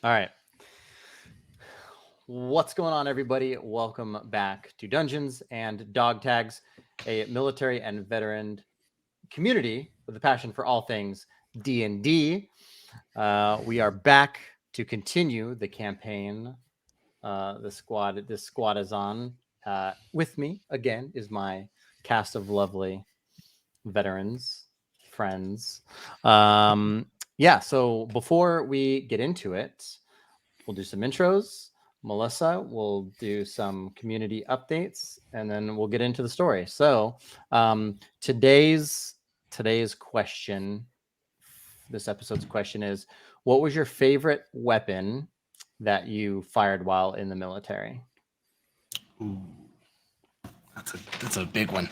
All right. What's going on, everybody? Welcome back to Dungeons and Dog Tags, a military and veteran community with a passion for all things D&D. We are back to continue the campaign. This squad is on. With me again is my cast of lovely veterans, friends. So before we get into it, we'll do some intros. Melissa will do some community updates, and then we'll get into the story. So today's question, this episode's question is, what was your favorite weapon that you fired while in the military? Ooh, that's a big one.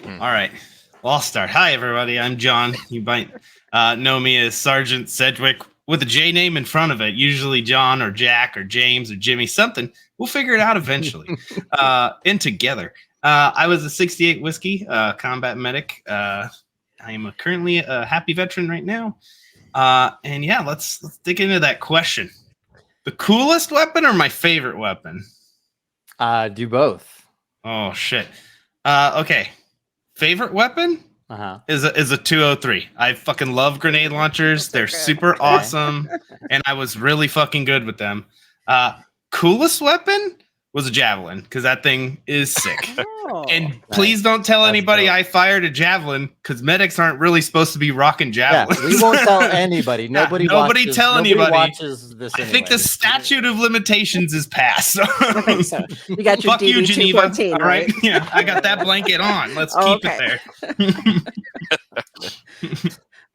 All right. Well, I'll start. Hi, everybody. I'm John. You might know me as Sergeant Sedgwick with a J name in front of it, usually John or Jack or James or Jimmy, something. We'll figure it out eventually. And together. I was a 68 Whiskey combat medic. I am currently a happy veteran right now. And yeah, let's dig into that question. The coolest weapon or my favorite weapon? Do both. Oh, shit. Okay. Favorite weapon is a 203. I fucking love grenade launchers. They're super awesome, and I was really fucking good with them. Coolest weapon was a javelin, because that thing is sick. And please don't tell anybody I fired a javelin, because medics aren't really supposed to be rocking javelins. Yeah, we won't tell anybody. Nobody tell anybody. Watches this I think the statute of limitations is passed. I think so. You got your Fuck you, Geneva. 14, all right? Yeah, I got that blanket on. Let's keep it there.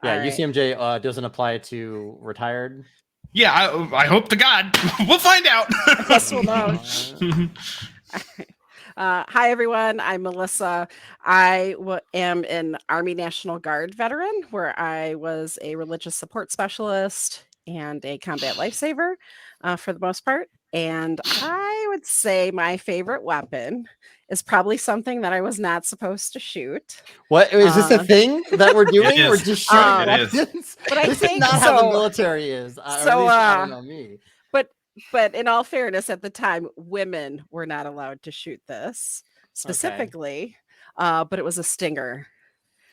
Yeah, right. UCMJ doesn't apply to retired. Yeah, I hope to God. We'll find out. Yes, we'll know. Hi, everyone. I'm Melissa. I am an Army National Guard veteran, where I was a religious support specialist and a combat lifesaver for the most part. And I would say my favorite weapon is probably something that I was not supposed to shoot. What is this a thing that we're doing? We're just shooting weapons. But I this think is not how the military is. I don't know me. But in all fairness, at the time, women were not allowed to shoot this specifically. But it was a Stinger.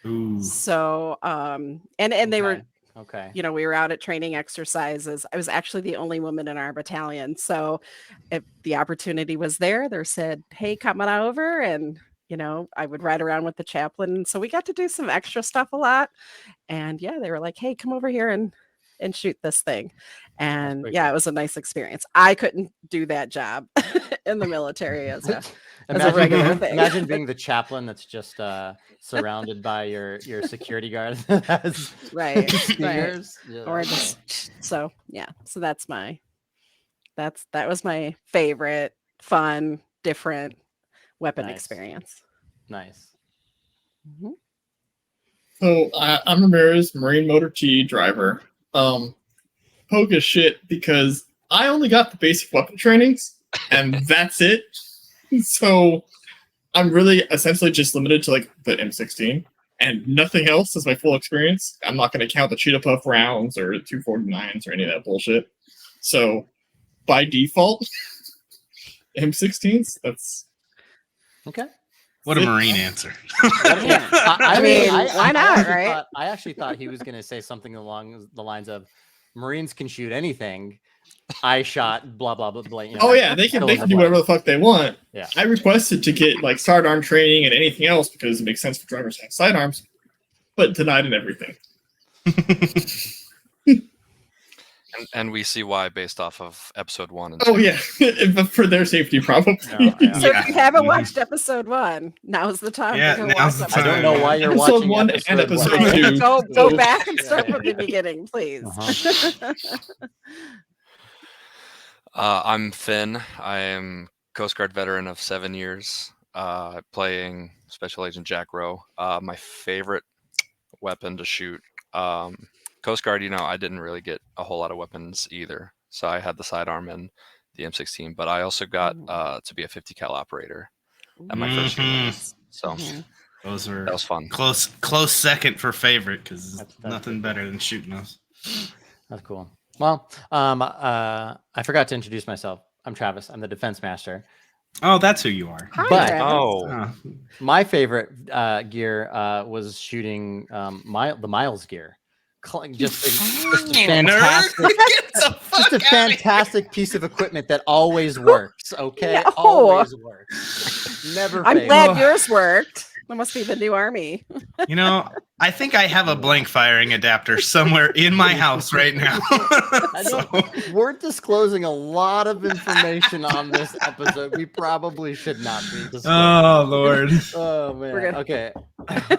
Ooh. So and they were. Okay. You know, we were out at training exercises. I was actually the only woman in our battalion. So if the opportunity was there, they said, hey, come on over. And, you know, I would ride around with the chaplain. So we got to do some extra stuff a lot. And yeah, they were like, hey, come over here and shoot this thing. And yeah, it was a nice experience. I couldn't do that job in the military as a regular thing. Imagine being the chaplain that's just surrounded by your security guard that has stingers. Right. Yeah. Or just so that's that was my favorite fun different weapon experience. Nice. Mm-hmm. So I'm Ramirez, Marine Motor T driver. Poke as shit because I only got the basic weapon trainings and that's it. So I'm really essentially just limited to like the M16 and nothing else is my full experience. I'm not going to count the Cheetah Puff rounds or 249s or any of that bullshit. So by default, M16s, that's okay. What a Marine answer. I mean, why not, right? I actually thought he was going to say something along the lines of Marines can shoot anything. I shot blah, blah, blah, blah. You know, oh, yeah. They can do whatever the fuck they want. Yeah. I requested to get like sidearm training and anything else because it makes sense for drivers to have sidearms, but denied in everything. And we see why based off of episode 1. Oh, yeah. For their safety, probably. So if you haven't watched episode 1, now's the time to go watch it. I don't know why you're episode watching 1 and episode 2. Go back and start from the beginning, please. I'm Finn. I am Coast Guard veteran of 7 years, playing Special Agent Jack Rowe. My favorite weapon to shoot. Coast Guard, I didn't really get a whole lot of weapons either. So I had the sidearm and the M16, but I also got to be a 50 cal operator at my first year. So that was fun. Close second for favorite because nothing better than shooting those. That's cool. Well, I forgot to introduce myself. I'm Travis. I'm the defense master. Oh, that's who you are. Hi, But- Travis. Oh, My favorite gear was shooting the Miles gear. Just a fantastic, Get the fuck just a outta here. fantastic piece of equipment that always works. Okay, No. always works. Never I'm fails. glad yours worked. That must be the new army. You know, I think I have a blank firing adapter somewhere in my house right now. I don't. So- We're disclosing a lot of information on this episode. We probably should not be disclosing. Oh Lord. Oh man. We're gonna- Okay.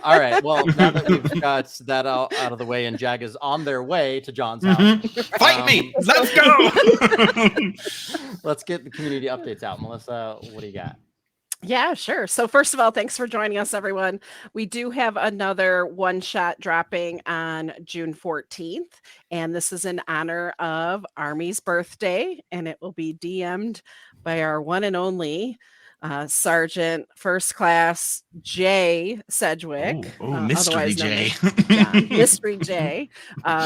All right. Well, now that we've got that out of the way, and Jag is on their way to John's house, Mhm. Fight me! Let's go! let's get the community updates out. Melissa, what do you got? Yeah, sure. So first of all, thanks for joining us, everyone. We do have another one shot dropping on June 14th, and this is in honor of Army's birthday, and it will be DM'd by our one and only Sergeant First Class Jay Sedgwick, Mystery otherwise known J. as John, Mystery J.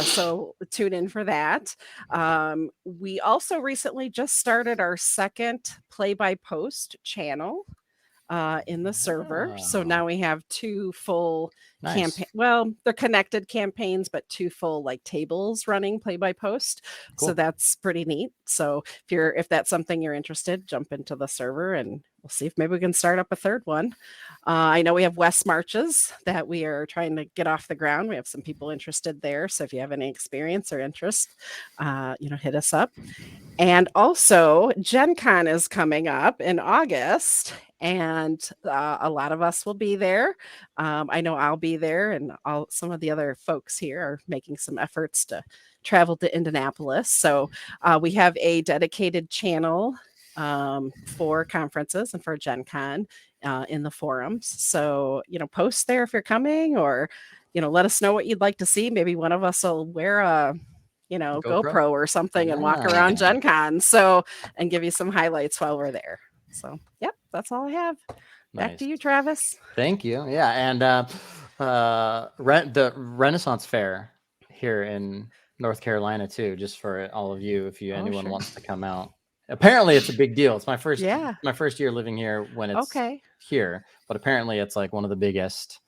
So tune in for that. We also recently just started our second play-by-post channel in the server. So Wow. now we have two full Nice. campaign. Well, they're connected campaigns, but two full like tables running play by post. So Cool. that's pretty neat. So if that's something you're interested, jump into the server and we'll see if maybe we can start up a third one. I know we have West Marches that we are trying to get off the ground. We have some people interested there. So if you have any experience or interest, hit us up. And also, Gen Con is coming up in August, and a lot of us will be there. I know I'll be there, and some of the other folks here are making some efforts to travel to Indianapolis. So we have a dedicated channel for conferences and for Gen Con in the forums. So, post there if you're coming, or, let us know what you'd like to see. Maybe one of us will wear a GoPro or something and walk around Yeah. Gen Con. So, and give you some highlights while we're there. So, yep, that's all I have. Back Nice. to you, Travis. Thank you. Yeah, and the Renaissance Fair here in North Carolina too, just for all of you, if anyone sure. wants to come out. Apparently, it's a big deal. It's my first year living here when it's Okay. here, but apparently, it's like one of the biggest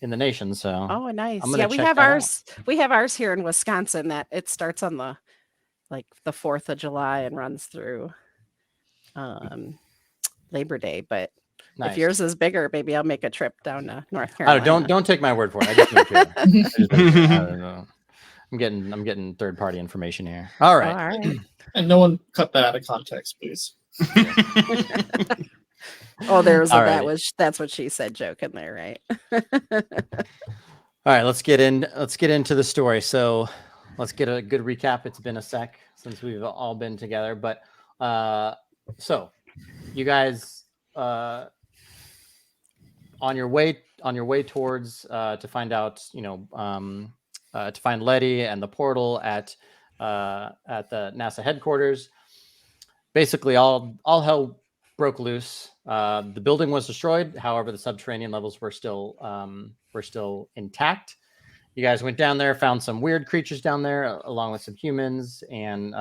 in the nation. So, Oh, nice. I'm gonna Yeah, we check have that out. ours. We have ours here in Wisconsin that it starts on the 4th of July and runs through Labor Day. But Nice. if yours is bigger, maybe I'll make a trip down to North Oh, Carolina. don't take my word for it. I just moved here. I don't know. I'm getting third party information here. All right. All right. And no one cut that out of context, please. Oh, Alrighty. that's what she said joke in there, right? All right, let's get into the story. So let's get a good recap. It's been a sec since we've all been together, but so you guys on your way towards to find out, to find Letty and the portal at the NASA headquarters. Basically, all hell broke loose. The building was destroyed. However, the subterranean levels were still intact. You guys went down there, found some weird creatures down there, along with some humans, and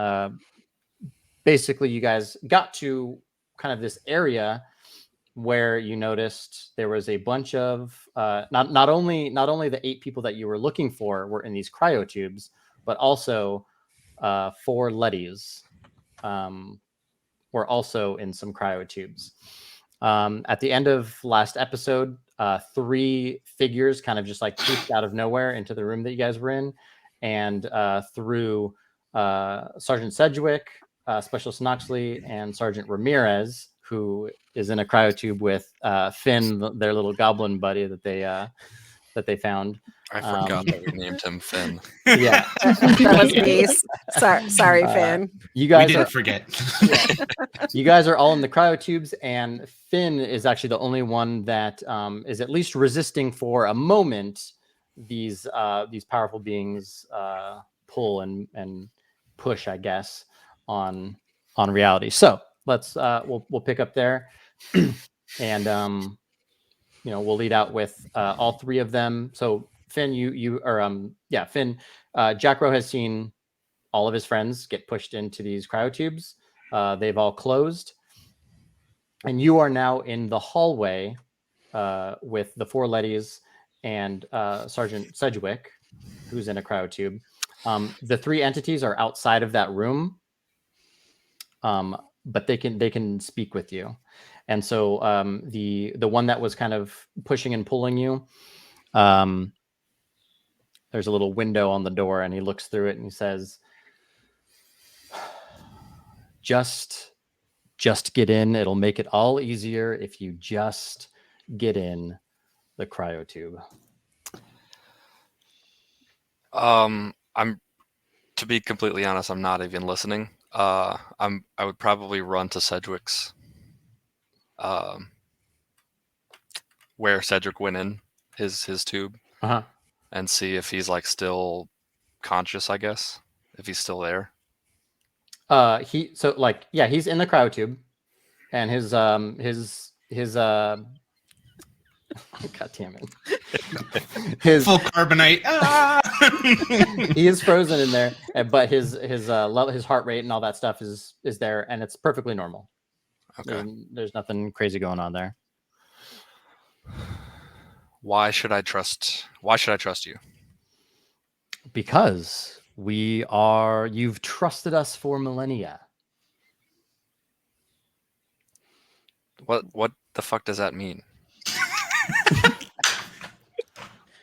basically, you guys got to kind of this area where you noticed there was a bunch of not only the 8 people that you were looking for were in these cryotubes, but also 4 Lettys were also in some cryotubes. At the end of last episode, 3 figures kind of just like pooped out of nowhere into the room that you guys were in, and through Sergeant Sedgwick, Specialist Knoxley, and Sergeant Ramirez, who is in a cryotube with Finn, their little goblin buddy that they found. I forgot that we named him Finn. Yeah, That was me. Sorry, Finn. you We guys didn't are forget. you guys are all in the cryotubes, and Finn is actually the only one that is at least resisting for a moment these powerful beings pull and push, I guess, on reality. So let's we'll pick up there, and we'll lead out with all 3 of them. So Finn, Finn, Jack Rowe has seen all of his friends get pushed into these cryotubes. They've all closed, and you are now in the hallway with the 4 Lettys and Sergeant Sedgwick, who's in a cryotube. The 3 entities are outside of that room, but they can speak with you. And so the one that was kind of pushing and pulling you, there's a little window on the door, and he looks through it and he says, just get in. It'll make it all easier if you just get in the cryotube. I'm, to be completely honest, I'm not even listening. I would probably run to Sedgwick's, where Cedric went in his tube, and see if he's like still conscious, I guess, if he's still there. He's in the cryotube, and his God damn it. His full carbonite. He is frozen in there, but his heart rate and all that stuff is there, and it's perfectly normal. Okay. There's nothing crazy going on there. Why should I trust you? Because you've trusted us for millennia. What the fuck does that mean?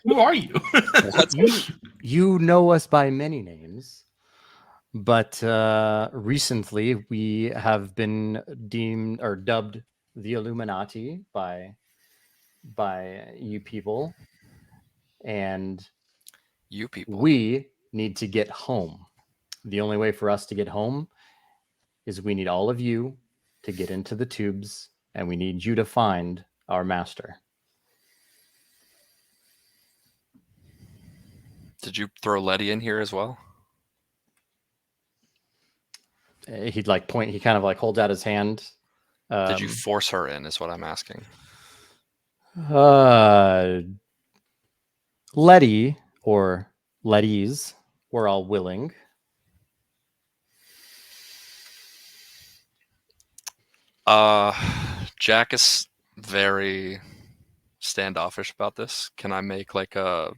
Who are you? You know us by many names, but recently we have been deemed or dubbed the Illuminati by you people, and You people. we need to get home. The only way for us to get home is we need all of you to get into the tubes, and we need you to find our master. Did you throw Letty in here as well? He'd like point. He kind of like holds out his hand. Did you force her in? Is what I'm asking. Letty or Lettys were all willing. Jack is very standoffish about this. Can I make like a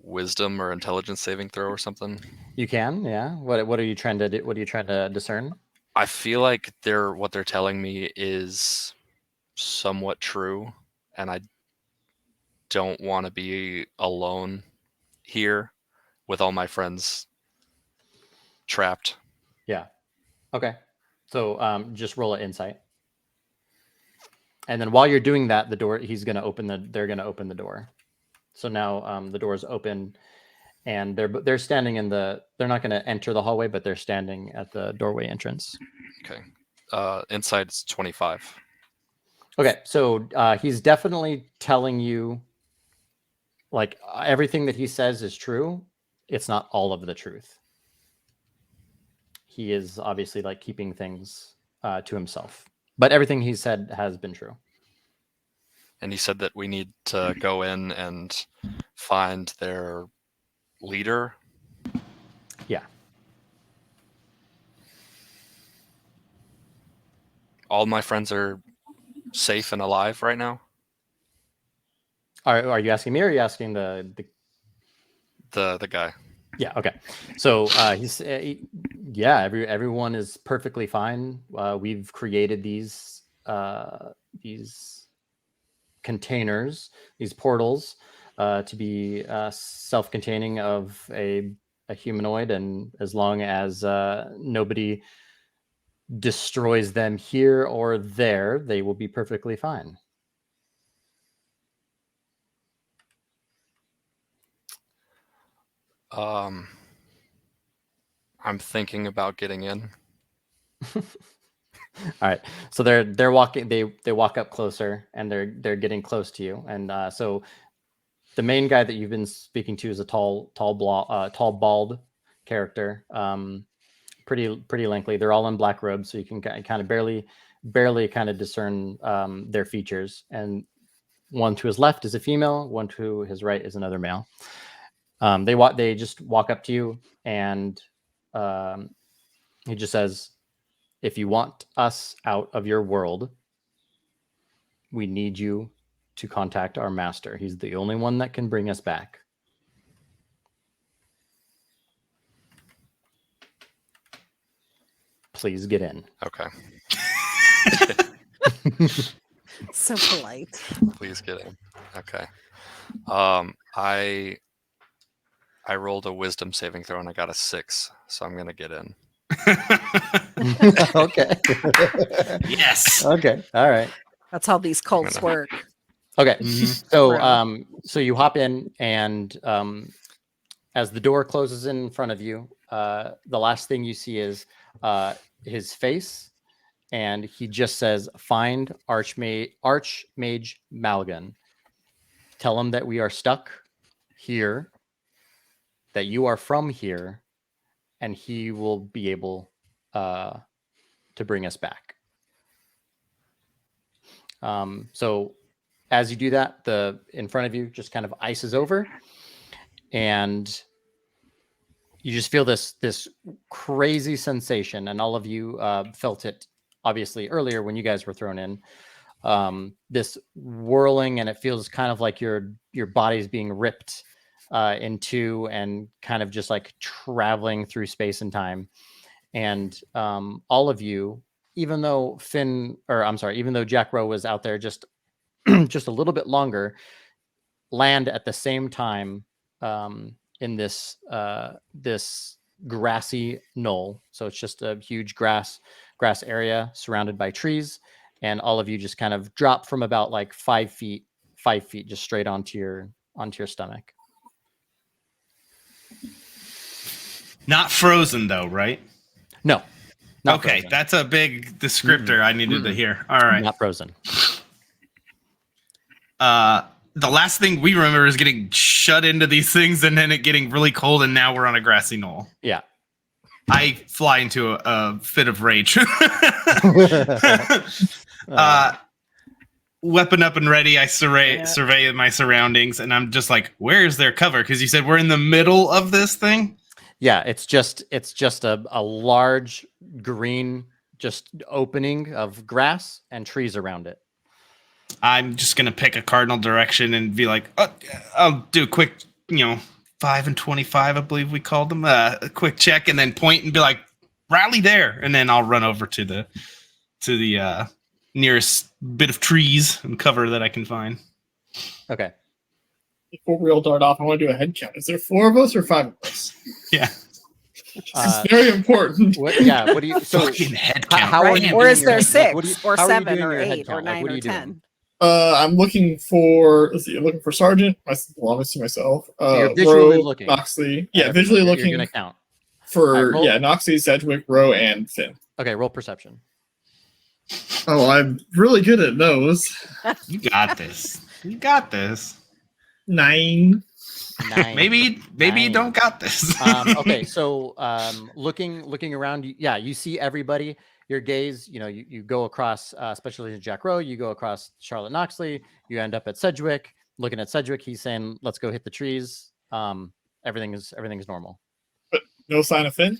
wisdom or intelligence saving throw or something? You can, yeah. What are you trying to do? What are you trying to discern? I feel like what they're telling me is somewhat true, and I don't want to be alone here with all my friends trapped. Yeah. Okay. So just roll an insight. And then while you're doing that, they're going to open the door. So now the door is open, and they're standing they're not going to enter the hallway, but they're standing at the doorway entrance. Okay. Insight is 25. Okay. So he's definitely telling you, like, everything that he says is true. It's not all of the truth. He is obviously like keeping things to himself, but everything he said has been true. And he said that we need to go in and find their leader. Yeah. All my friends are safe and alive right now. Are you asking me, or are you asking the guy? Yeah. Okay. So everyone is perfectly fine. We've created these containers, these portals, to be self-containing of a humanoid, and as long as nobody destroys them here or there, they will be perfectly fine. I'm thinking about getting in. All right. So they're walking. They walk up closer, and they're getting close to you. And so the main guy that you've been speaking to is a tall bald character. Pretty lengthy. They're all in black robes, so you can kind of barely kind of discern their features. And one to his left is a female. One to his right is another male. They just walk up to you, and he just says, if you want us out of your world, we need you to contact our master. He's the only one that can bring us back. Please get in. Okay. So polite. Please get in. Okay. I rolled a wisdom saving throw and I got a 6, so I'm gonna get in. Okay. Yes. Okay. All right. That's how these cults gonna- work. Okay. Mhm. So, Wow. so you hop in, and as the door closes in front of you, the last thing you see is his face, and he just says, "Find Archmage Malgan. Tell him that we are stuck here, that you are from here, and he will be able to bring us back." So as you do that, the in front of you just kind of ices over, and you just feel this crazy sensation, and all of you felt it obviously earlier when you guys were thrown in. This whirling, and it feels kind of like your body's being ripped in two, and kind of just like traveling through space and time. And all of you, even though Jack Rowe was out there just just a little bit longer, land at the same time in this this grassy knoll. So it's just a huge grass area surrounded by trees, and all of you just kind of drop from about like 5 feet just straight onto your stomach. Not frozen though, right? No, not Okay, frozen. that's a big descriptor I needed to hear. All right. Not frozen. The last thing we remember is getting shut into these things and then it getting really cold, and now we're on a grassy knoll. Yeah. I fly into a fit of rage. Weapon up and ready. I survey my surroundings, and I'm just like, where is their cover? Because you said we're in the middle of this thing. Yeah, it's just a large green just opening of grass and trees around it. I'm just gonna pick a cardinal direction and be like, oh, I'll do a quick, 5 and 25, I believe we called them, a quick check, and then point and be like, rally there, and then I'll run over to the nearest bit of trees and cover that I can find. Okay. Before we all dart off, I want to do a head count. Is there 4 of us or 5 of us? Yeah. It's very important. What do you? So Fucking head count. how are Right? you Or doing is your there head- 6 what do you- or how are you 7 doing or your head 8 or count? Like, 9 what are or you doing? 10? I'm looking for. Let's see. I'm looking for Sergeant. Obviously myself. You're visually Rowe, looking. Noxley. Yeah, Okay, visually you're looking gonna count. for Alright, roll. Noxley, Sedgwick, Rowe, and Finn. Okay, roll perception. Oh, I'm really good at those. You got this. You got this. 9. 9. Maybe you 9. don't got this. Okay, so looking around, you see everybody. Your gaze, you go across, Special Agent Jack Rowe, you go across Charlotte Noxley, you end up at Sedgwick. Looking at Sedgwick, he's saying, "Let's go hit the trees." Everything is normal. But no sign of Finn.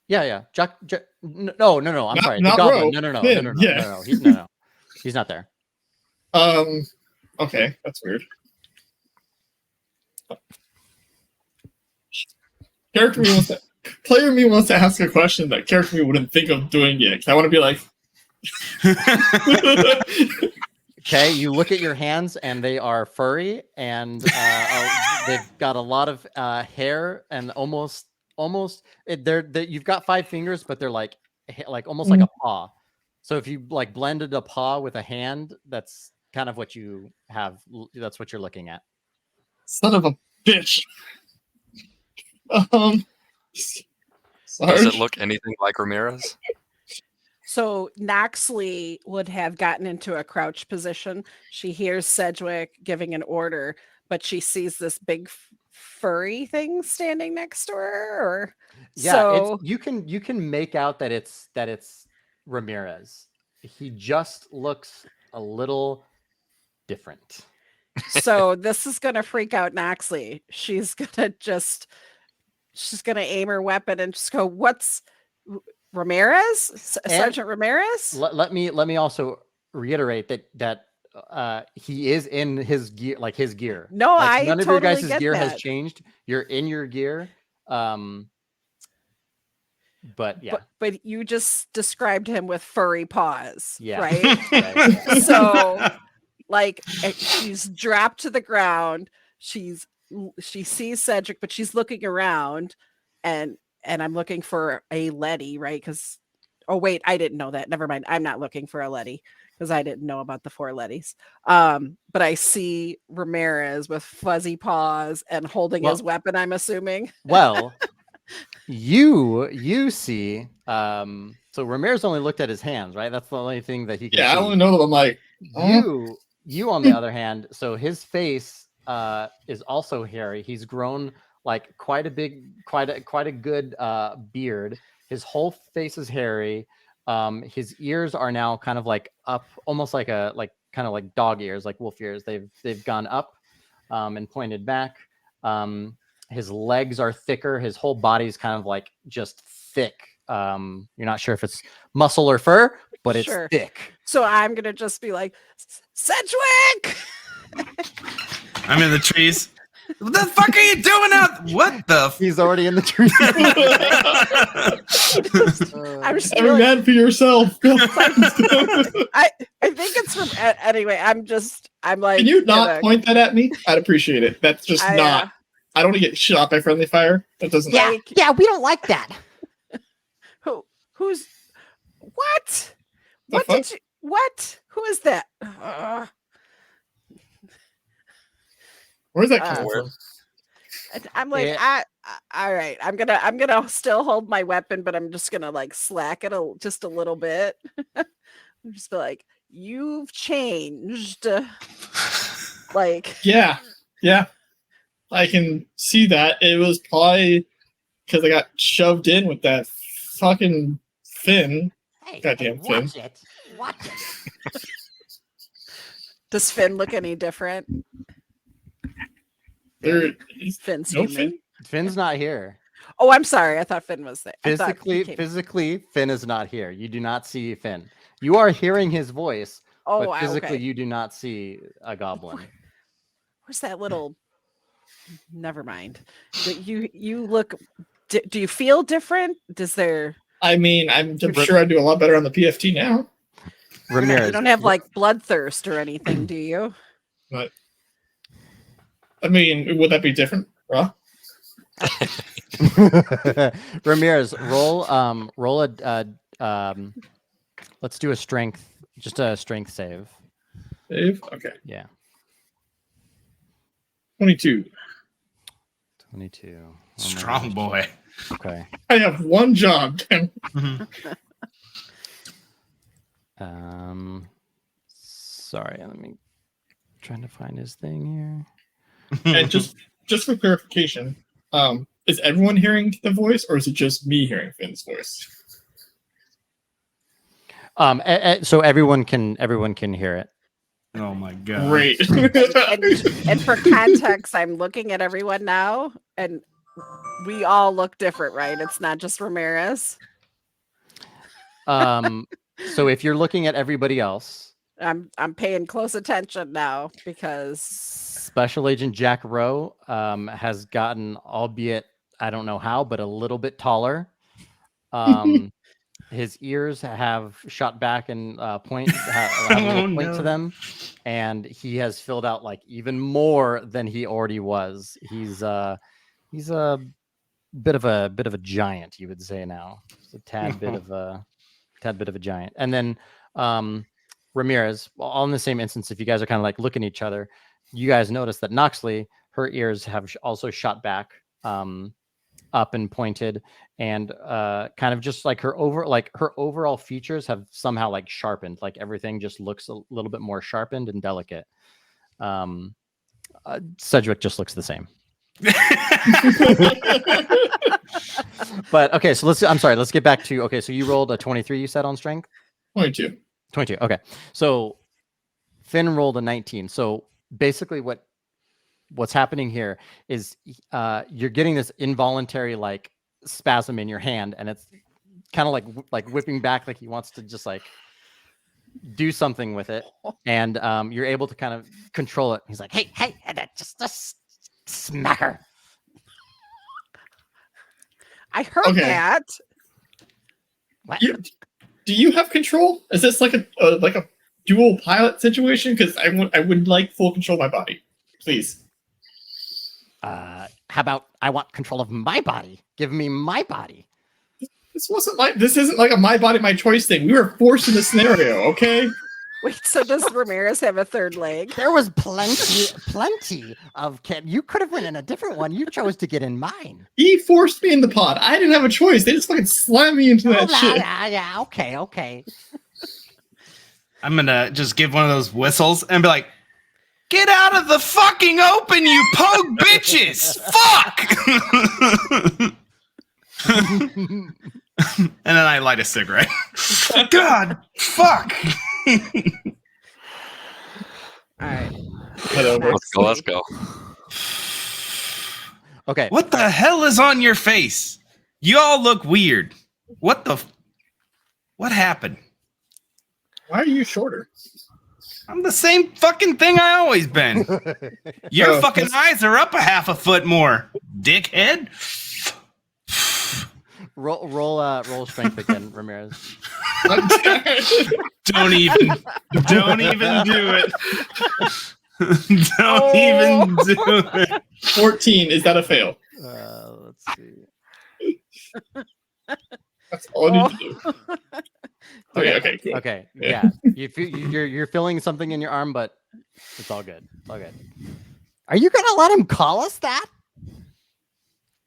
Yeah. Jack no. I'm Not- sorry. The not goblin. Rowe. No. Finn, No. yeah. He's not there. Okay, that's weird. Player me wants to ask a question that character me wouldn't think of doing yet. 'Cause I want to be like, Okay, you look at your hands and they are furry, and they've got a lot of hair, and almost you've got 5 fingers, but they're like almost like a paw. So if you like blended a paw with a hand, that's kind of what you have. That's what you're looking at. son of a bitch. Does Sarge? it look anything like Ramirez? So Noxley would have gotten into a crouch position. She hears Sedgwick giving an order, but she sees this big furry thing standing next to her. Or Yeah, so you can make out that it's Ramirez. He just looks a little different. so this is gonna freak out Noxley. She's gonna just she's gonna aim her weapon and just go, "What's Ramirez? And Sergeant Ramirez?" let me also reiterate that he is in his gear, like his gear. No, Like, I none of your totally guys' get gear has that. changed. You're in your gear. But yeah, But you just described him with furry paws, yeah, right? yeah. So, like, she's dropped to the ground. She sees Cedric, but she's looking around, and I'm looking for a Letty, right? Because oh wait, I didn't know that. Never mind. I'm not looking for a Letty because I didn't know about the 4 Lettys. But I see Ramirez with fuzzy paws and holding his weapon, I'm assuming. Well, you see, so Ramirez only looked at his hands, right? That's the only thing that he can Yeah, see. I only know that I'm like, You on the other hand, so his face is also hairy. He's grown like quite a good beard. His whole face is hairy. His ears are now kind of like up, almost like kind of like dog ears, like wolf ears. They've gone up and pointed back. His legs are thicker. His whole body's kind of like just thick. You're not sure if it's muscle or fur, but it's Sure. thick. So I'm gonna just be like, "Sedgwick!" I'm in the trees. What the fuck are you doing out? What the? He's already in the tree. I'm just every man for yourself. I think it's from anyway. I'm like, Can you not gonna- point that at me? I'd appreciate it. That's just not. I don't want to get shot by friendly fire. That doesn't. Yeah, we don't like that. Who's what? The What fuck? did you? What? Who is that? Where's that coming Where- from? I'm like, all right. I'm gonna still hold my weapon, but I'm just gonna like slack it just a little bit. I'm just be like, "You've changed." Like, Yeah. I can see that. It was probably because I got shoved in with that fucking Finn. Hey, Goddamn Finn. Watch it. does Finn look any different? There, Finn's no human. Finn? Finn's not here. Oh, I'm sorry. I thought Finn was there. I thought he came- Physically, Finn is not here. You do not see Finn. You are hearing his voice, Oh, but physically okay. you do not see a goblin. Where's that little? Never mind. But you look. Do you feel different? Does there? I mean, I'm sure I do a lot better on the PFT now. Ramirez, You don't have like bloodthirst or anything, do you? But I mean, would that be different, bro? Ramirez, roll a let's do a strength save. Dave? Okay. Yeah. 22. 22. Strong boy. Okay. I have one job. Sorry, let me trying to find his thing And just for clarification, is everyone hearing the voice, or is it just me hearing Finn's voice? here. So everyone can hear it. Oh my god. Great. And for context, I'm looking at everyone now, and we all look different, right? It's not just Ramirez. So if you're looking at everybody else, I'm paying close attention now because Special Agent Jack Rowe has gotten, albeit I don't know how, but a little bit taller. His ears have shot back and have a little point to them, and he has filled out like even more than he already was. He's a bit of a giant, you would say now. Just a tad bit of a giant. And then Ramirez, all in the same instance, if you guys are kind of like looking at each other, you guys notice that Noxley, her ears have also shot back up and pointed, and kind of just like her overall features have somehow like sharpened, like everything just looks a little bit more sharpened and delicate. Sedgwick just looks the same. But okay, so let's get back to, okay, so you rolled a 23, you said, on strength? 22. 22. Okay. So Finn rolled a 19. So basically what what's happening here is you're getting this involuntary like spasm in your hand, and it's kind of like whipping back, like he wants to just like do something with it, and you're able to kind of control it. He's like, hey, just smack her. I heard Okay. that. What? Do you have control? Is this like a dual pilot situation? Because I would like full control of my body, please. How about I want control of my body? Give me my body. This isn't like a my body, my choice thing. We were forced in this scenario, okay? Wait, so does Ramirez have a third leg? There was plenty of you could have went in a different one. You chose to get in mine. He forced me in the pod. I didn't have a choice. They just fucking slammed me into that shit. Yeah, okay. I'm gonna just give one of those whistles and be like, "Get out of the fucking open, you pogue bitches! Fuck!" And then I light a cigarette. God, fuck! All right. Head over. Let's go. Okay. What the hell is on your face? You all look weird. What happened? Why are you shorter? I'm the same fucking thing I always been. Your Oh, fucking that's- eyes are up a half a foot more, dickhead. Roll strength again, Ramirez. Don't even do it. Don't Oh. even do it. 14. Is that a fail? Let's see. That's all I need to do. Okay, cool. Okay, Yeah. yeah. You're feeling something in your arm, but it's all good. It's all good. Are you gonna let him call us that?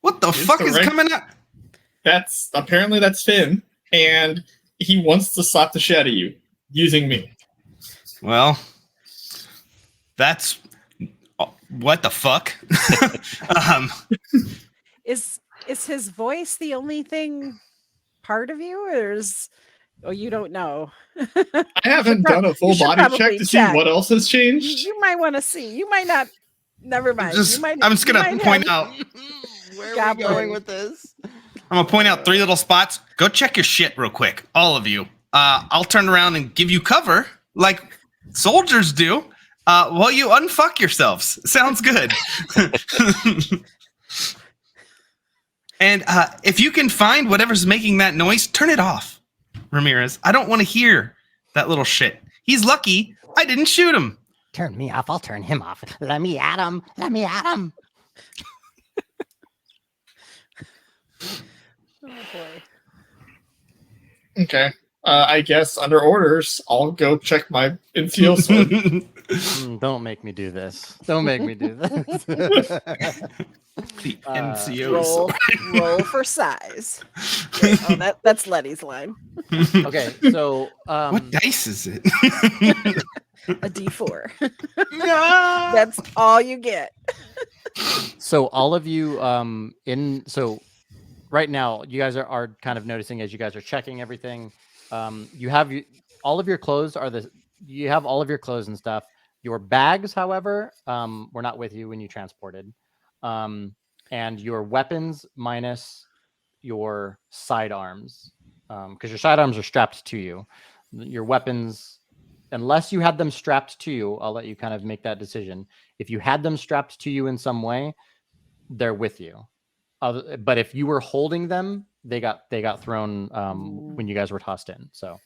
What the It's fuck the is right- coming up? That's Finn, and he wants to slap the shit out of you using me. Well, that's what the fuck. Is his voice the only thing part of you, or is you don't know? I haven't done a full you should body check probably to check. see what else has changed. You might want to see. You might not. Never mind. I'm just gonna point out. Where are we Goblin. going with this? I'm gonna point out 3 little spots. Go check your shit real quick, all of you. I'll turn around and give you cover like soldiers do. While you unfuck yourselves. Sounds good. And if you can find whatever's making that noise, turn it off, Ramirez. I don't want to hear that little shit. He's lucky I didn't shoot him. Turn me off. I'll turn him off. Let me at him. Oh boy. Okay. I guess under orders, I'll go check my NCO sword. Don't make me do this. Don't make me do this. The NCO. Roll for size. Oh, that's Letty's line. Okay, so What dice is it? A D4. No! That's all you get. so all of you right now you guys are kind of noticing as you guys are checking everything. You have all of your clothes you have all of your clothes and stuff. Your bags, however, were not with you when you transported. And your weapons minus your sidearms, because your sidearms are strapped to you. Your weapons, unless you had them strapped to you, I'll let you kind of make that decision. If you had them strapped to you in some way, they're with you. But if you were holding them, they got thrown when you guys were tossed in. So.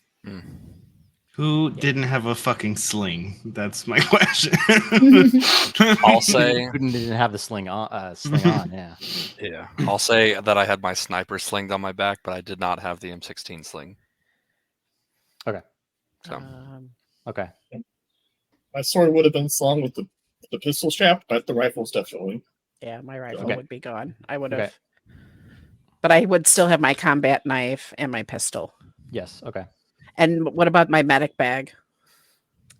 Who didn't have a fucking sling? That's my question. I'll say, Didn't have the sling on. Yeah. yeah, I'll say that I had my sniper sling on my back, but I did not have the M16 sling. Okay. So Okay. My sword would have been slung with the pistol strap, but the rifle's definitely. Yeah, my rifle Okay. would be gone. I would have. Okay. But I would still have my combat knife and my pistol. Yes. Okay. And what about my medic bag?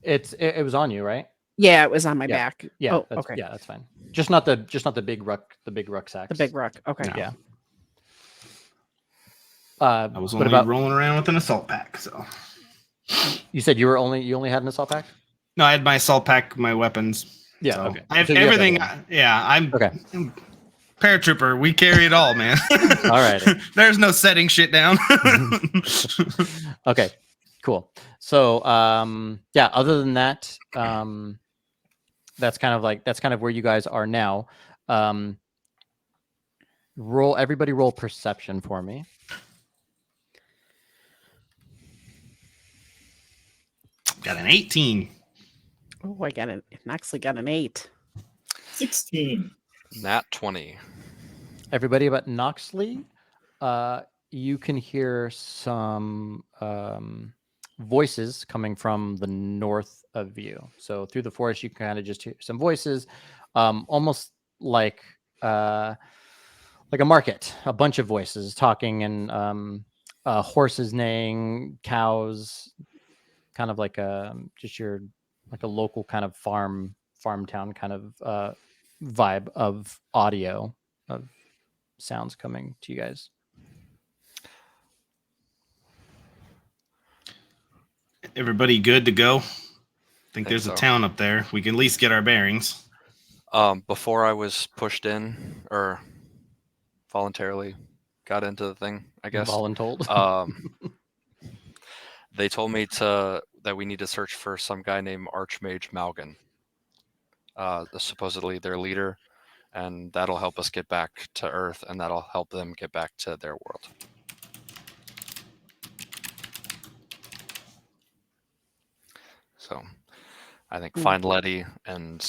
It was on you, right? Yeah, it was on my Yeah. back. Yeah. Oh, That's, okay. Yeah, that's fine. Just not the big rucksack. The big rock. Okay. Yeah. I was What only about rolling around with an assault pack, so you said you only had an assault pack? no, I had my assault pack, my weapons. Yeah. So Okay. I have So you have everything. I'm Okay. paratrooper. We carry it all, man. All right. There's no setting shit down. Okay. Cool. So yeah. Other than that, that's kind of where you guys are now. Everybody roll perception for me. Got an 18. Oh, I actually got an 8. 16. Nat 20. Everybody but Noxley, you can hear some voices coming from the north of you. So through the forest, you can kind of just hear some voices, almost like a market, a bunch of voices talking, and horses neighing, cows, kind of like just your like a local kind of farm town kind of vibe of audio of sounds coming to you guys. Everybody good to go? I think there's so. a town up there. We can at least get our bearings. Before I was pushed in or voluntarily got into the thing, I guess. Voluntold. They told me that we need to search for some guy named Archmage Malgan. Supposedly their leader, and that'll help us get back to Earth, and that'll help them get back to their world. So I think find Letty and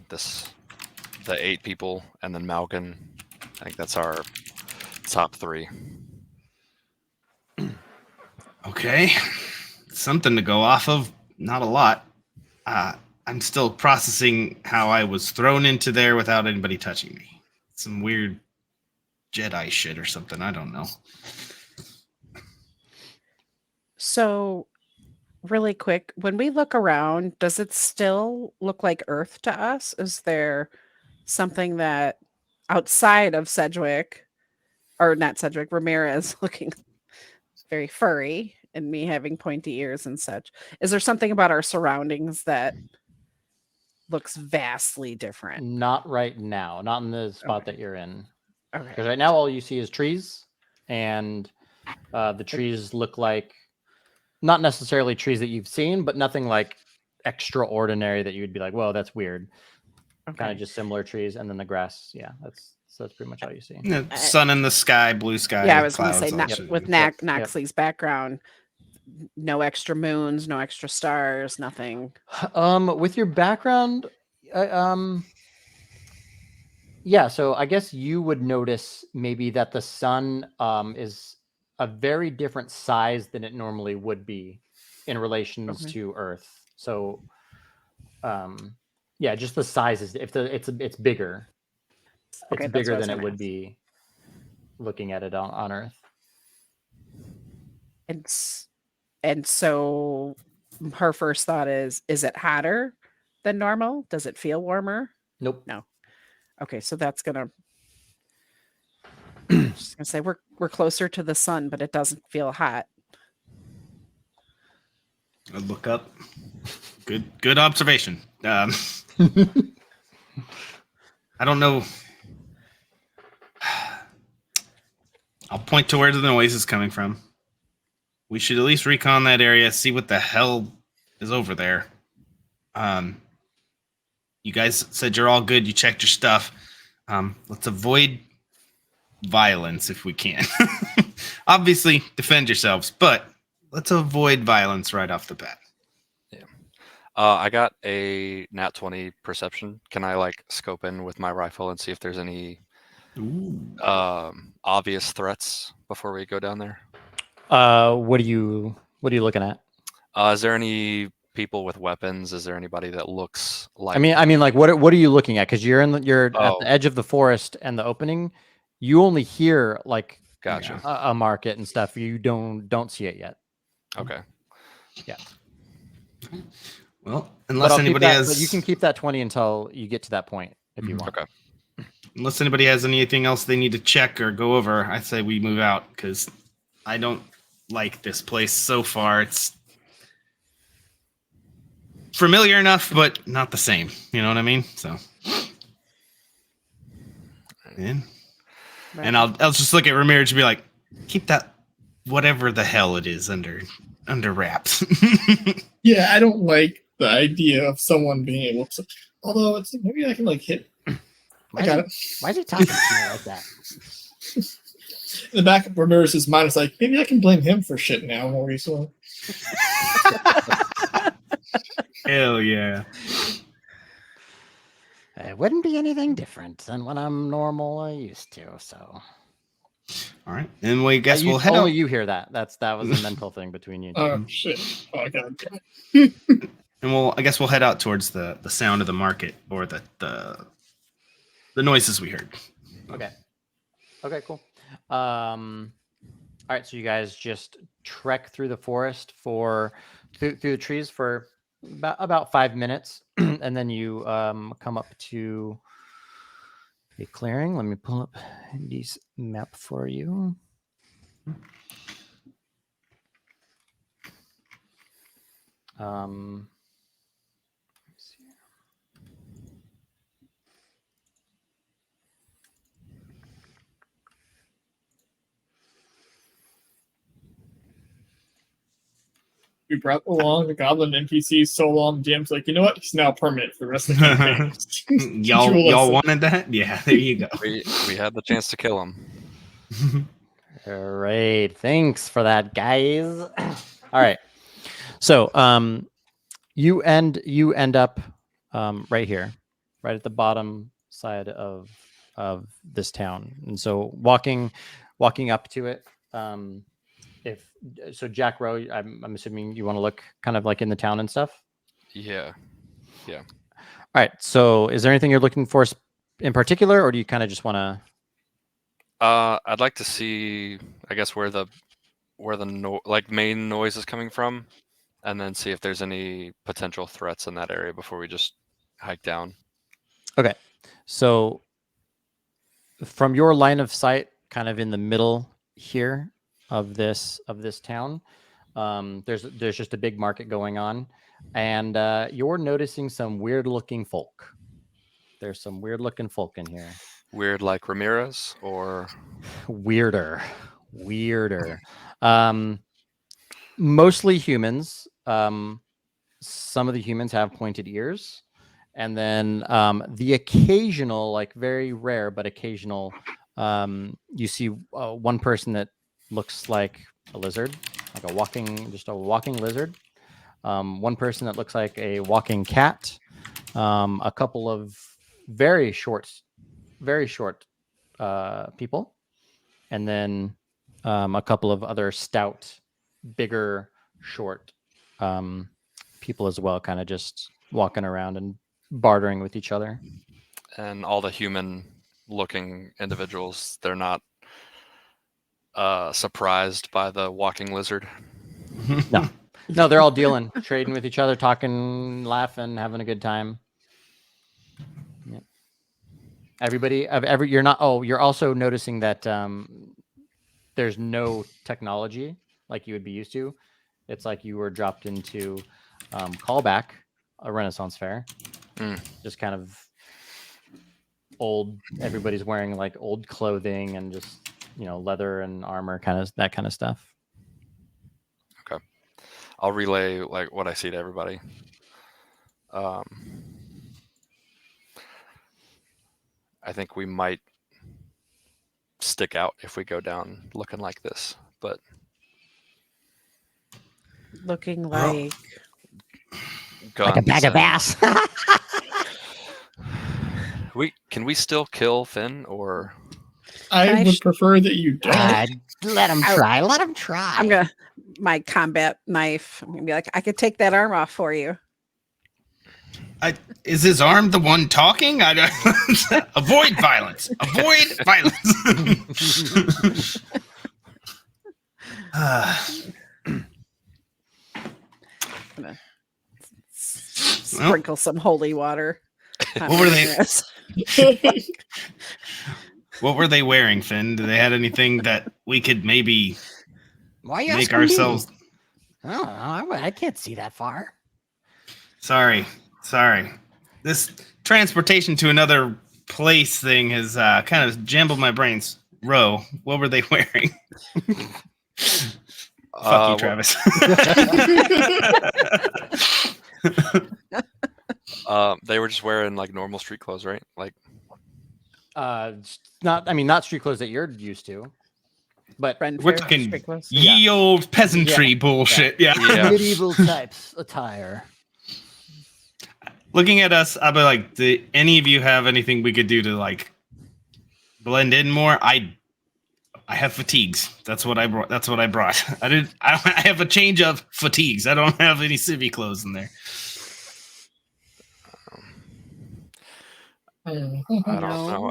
the 8 people, and then Malgan. I think that's our top 3. Okay. Something to go off of. Not a lot. I'm still processing how I was thrown into there without anybody touching me. Some weird Jedi shit or something. I don't know. So, really quick, when we look around, does it still look like Earth to us? Is there something that outside of Sedgwick, or not Sedgwick, Ramirez looking very furry and me having pointy ears and such? Is there something about our surroundings that looks vastly different? Not right now. Not in the spot Okay. that you're in. Okay. Because right now all you see is trees, and the trees look like not necessarily trees that you've seen, but nothing like extraordinary that you'd be like, whoa, that's weird. Kind Okay. of just similar trees, and then the grass. Yeah, that's pretty much all you see. Sun in the sky, blue sky. Yeah, I was going to clouds, say, all shit. with Yep. Noxley's background, no extra moons, no extra stars, nothing. With your background, yeah. So I guess you would notice maybe that the sun is a very different size than it normally would be in relations Okay. to Earth. So, yeah, just the size is it's bigger. Okay, It's that's bigger what I was than it gonna would ask. be looking at it on Earth. And so her first thought is it hotter than normal? Does it feel warmer? Nope. No. Okay, so that's gonna just gonna say we're closer to the sun, but it doesn't feel hot. I'll look up. Good observation. I don't know. I'll point to where the noise is coming from. We should at least recon that area, see what the hell is over there. You guys said you're all good. You checked your stuff. Let's avoid violence if we can. Obviously, defend yourselves, but let's avoid violence right off the bat. I got a nat 20 perception. Can I scope in with my rifle and see if there's any obvious threats before we go down there? What are you looking at? Is there any people with weapons? Is there anybody that looks like? I mean, like what are you looking at? Because you're at the edge of the forest and the opening. You only hear Gotcha. a market and stuff. You don't see it yet. Okay. Yeah. Well, unless But anybody but you can keep that 20 until you get to that point if you want. Okay. Unless anybody has anything else they need to check or go over, I say we move out because I don't like this place so far. familiar enough, but not the same. You know what I mean? So, and I'll just look at Ramirez and be like, keep that whatever the hell it is under wraps. Yeah, I don't like the idea of someone being able to. Although it's maybe I can like hit. I got it. Why is he talking to me like that? In the back of Ramirez's mind is like, maybe I can blame him for shit now more easily. Hell yeah. It wouldn't be anything different than what I'm normally used to. So, All right, and we guess we'll head only out. you hear that. That was a mental thing between you two. Oh shit! Oh god. And I guess we'll head out towards the sound of the market or the noises we heard. Okay, cool. All right, so you guys just trek through the forest through the trees for about 5 minutes, and then you come up to a clearing. Let me pull up this map for you. Let's see. We brought along the goblin NPC so long, Jim's like, you know what? He's now permanent for the rest of the campaign. y'all wanted that? Yeah, there you go. We had the chance to kill him. All right, thanks for that, guys. All right, so you end up right here, right at the bottom side of this town, and so walking up to it. Jack Rowe, I'm assuming you want to look kind of like in the town and stuff. Yeah. All right. So, is there anything you're looking for in particular, or do you kind of just want to? I'd like to see, I guess, where the main noise is coming from, and then see if there's any potential threats in that area before we just hike down. Okay. So, from your line of sight, kind of in the middle here of this town, there's just a big market going on, and you're noticing some weird looking folk. There's some weird looking folk in here. Weird like Ramirez, or Weirder. Mostly humans. Some of the humans have pointed ears, and then the occasional, like very rare but occasional, you see one person that looks like a lizard, like a walking lizard. One person that looks like a walking cat. A couple of very short people, and then a couple of other stout, bigger, short people as well, kind of just walking around and bartering with each other. And all the human-looking individuals, they're not surprised by the walking lizard. No, they're all dealing, trading with each other, talking, laughing, having a good time. Yeah. Everybody, you're also noticing that there's no technology like you would be used to. It's like you were dropped into callback, a Renaissance fair. Just kind of old. Everybody's wearing like old clothing and just leather and armor, that kind of stuff. Okay, I'll relay like what I see to everybody. I think we might stick out if we go down looking like this, but Looking like Like a bag of ass. Can we still kill Finn, or I would prefer that you don't. Let him try. I'm gonna my combat knife. I'm gonna be like, I could take that arm off for you. Is his arm the one talking? Avoid violence. Avoid violence. Sprinkle some holy water. What were they? What were they wearing, Finn? Do they had anything that we could maybe Why are you make asking me? ourselves? I don't know. I can't see that far. Sorry. This transportation to another place thing has kind of jumbled my brains. Ro, what were they wearing? Fuck you, Travis. They were just wearing like normal street clothes, right? Like, not street clothes that you're used to, but Friend We're fair, talking street clothes. ye old peasantry bullshit. Yeah. Yeah. medieval types attire. Looking at us, I'll be like, do any of you have anything we could do to like blend in more? I have fatigues. That's what I brought. I have a change of fatigues. I don't have any civvy clothes in there. I don't know.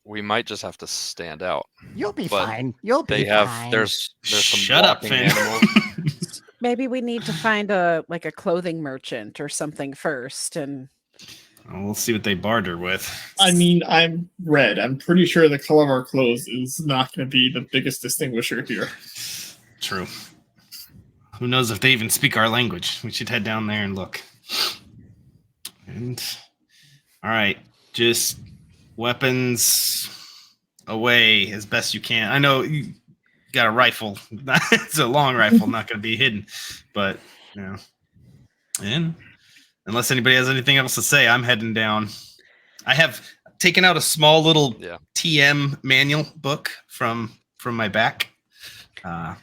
We might just have to stand out. You'll be But fine. You'll be They have fine. there's some Shut up, walking Finn. animals. Maybe we need to find a clothing merchant or something first, and We'll see what they barter with. I mean, I'm red. I'm pretty sure the color of our clothes is not going to be the biggest distinguisher here. True. Who knows if they even speak our language? We should head down there and look. And all right, just weapons away as best you can. I know you got a rifle. It's a long rifle, not going to be hidden, but you know. And unless anybody has anything else to say, I'm heading down. I have taken out a small little TM manual book from my back. I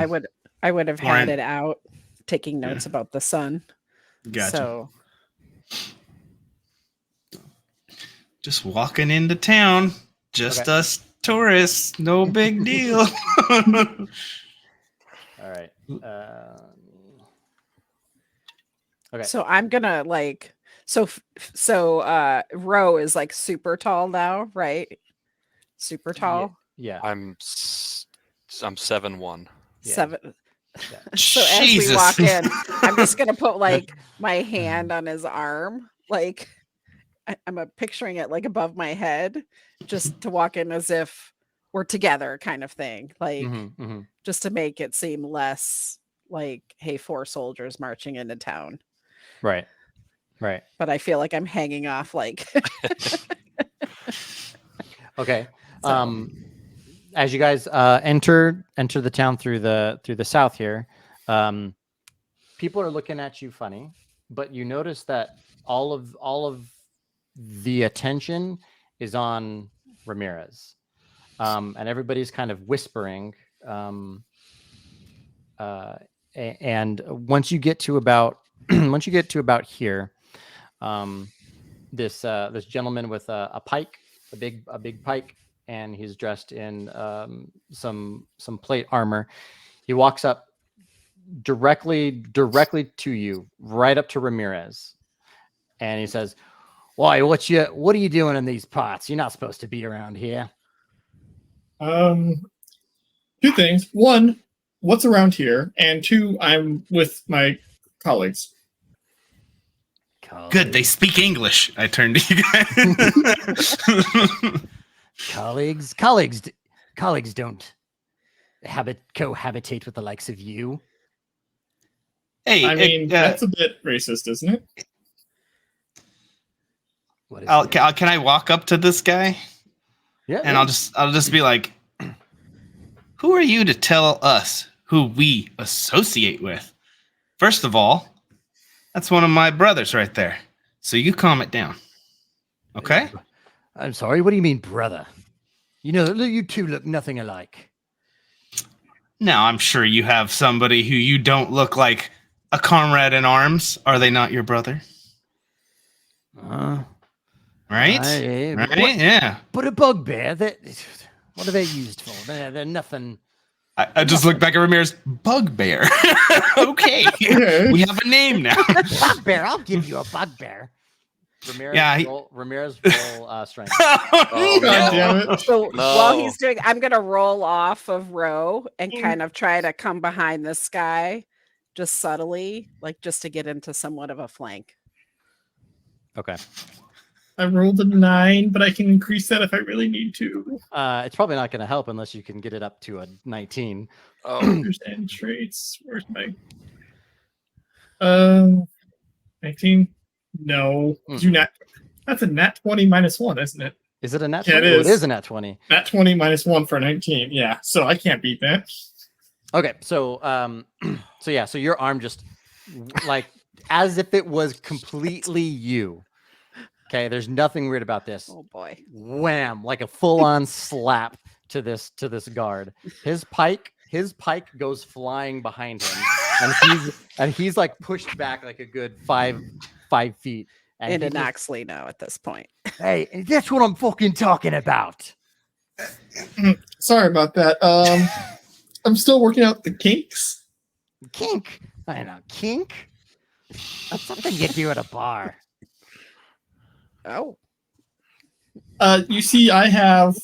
would have had it out, taking notes about the sun. Gotcha. So just walking into town, just us tourists, no big deal. All right. Okay. So I'm gonna Ro is like super tall now, right? Super tall. Yeah. I'm 7'1". Yeah. Seven. Yeah. So as Jesus. we walk in, I'm just gonna put like my hand on his arm, like I'm picturing it like above my head, just to walk in as if we're together, kind of thing, like just to make it seem less like, hey, 4 soldiers marching into town. Right. But I feel like I'm hanging off, like. Okay. So- As you guys enter the town through the south here, people are looking at you funny, but you notice that all of the attention is on Ramirez, and everybody's kind of whispering. And once you get to about here, this gentleman with a pike, a big pike, and he's dressed in some plate armor. He walks up directly to you, right up to Ramirez, and he says, "Why? What are you doing in these parts? You're not supposed to be around here." 2 things. 1, what's around here? And 2, I'm with my colleagues. Good, they speak English. I turned to you guys. Colleagues don't cohabitate with the likes of you. Hey, I mean, that's a bit racist, isn't it? What is can I walk up to this guy? Yeah. And I'll just be like, who are you to tell us who we associate with? First of all, that's one of my brothers right there. So you calm it down. Okay? I'm sorry. What do you mean, brother? You know, you two look nothing alike. Now, I'm sure you have somebody who you don't look like a comrade in arms. Are they not your brother? Right? Right? Yeah. But a bugbear, what are they used for? They're nothing. I just looked back at Ramirez. Bugbear. Okay. We have a name now. Bugbear. I'll give you a bugbear. Ramirez, Yeah, Ramirez roll strength. Oh, God no. damn it. So No. while he's doing, I'm gonna roll off of Ro and kind of try to come behind this guy, just subtly, like just to get into somewhat of a flank. Okay. I rolled a 9, but I can increase that if I really need to. It's probably not going to help unless you can get it up to a 19. Oh, Understand traits. Where's my 19? No. You nat. That's a nat 20 minus 1, isn't it? Is it a nat Yeah, 20? it Oh, it is. is a nat 20. Nat 20 minus 1 for 19. Yeah, so I can't beat that. Okay, so so your arm just like as if it was completely you. Okay, there's nothing weird about this. Oh boy. Wham, like a full-on slap to this guard. His pike goes flying behind him, and he's like pushed back like a good 5 feet. And he an just- Oxley now at this point. Hey, that's what I'm fucking talking about. Sorry about that. I'm still working out the kinks. Kink. I know, kink. That's something you do at a bar. Oh. You see, I have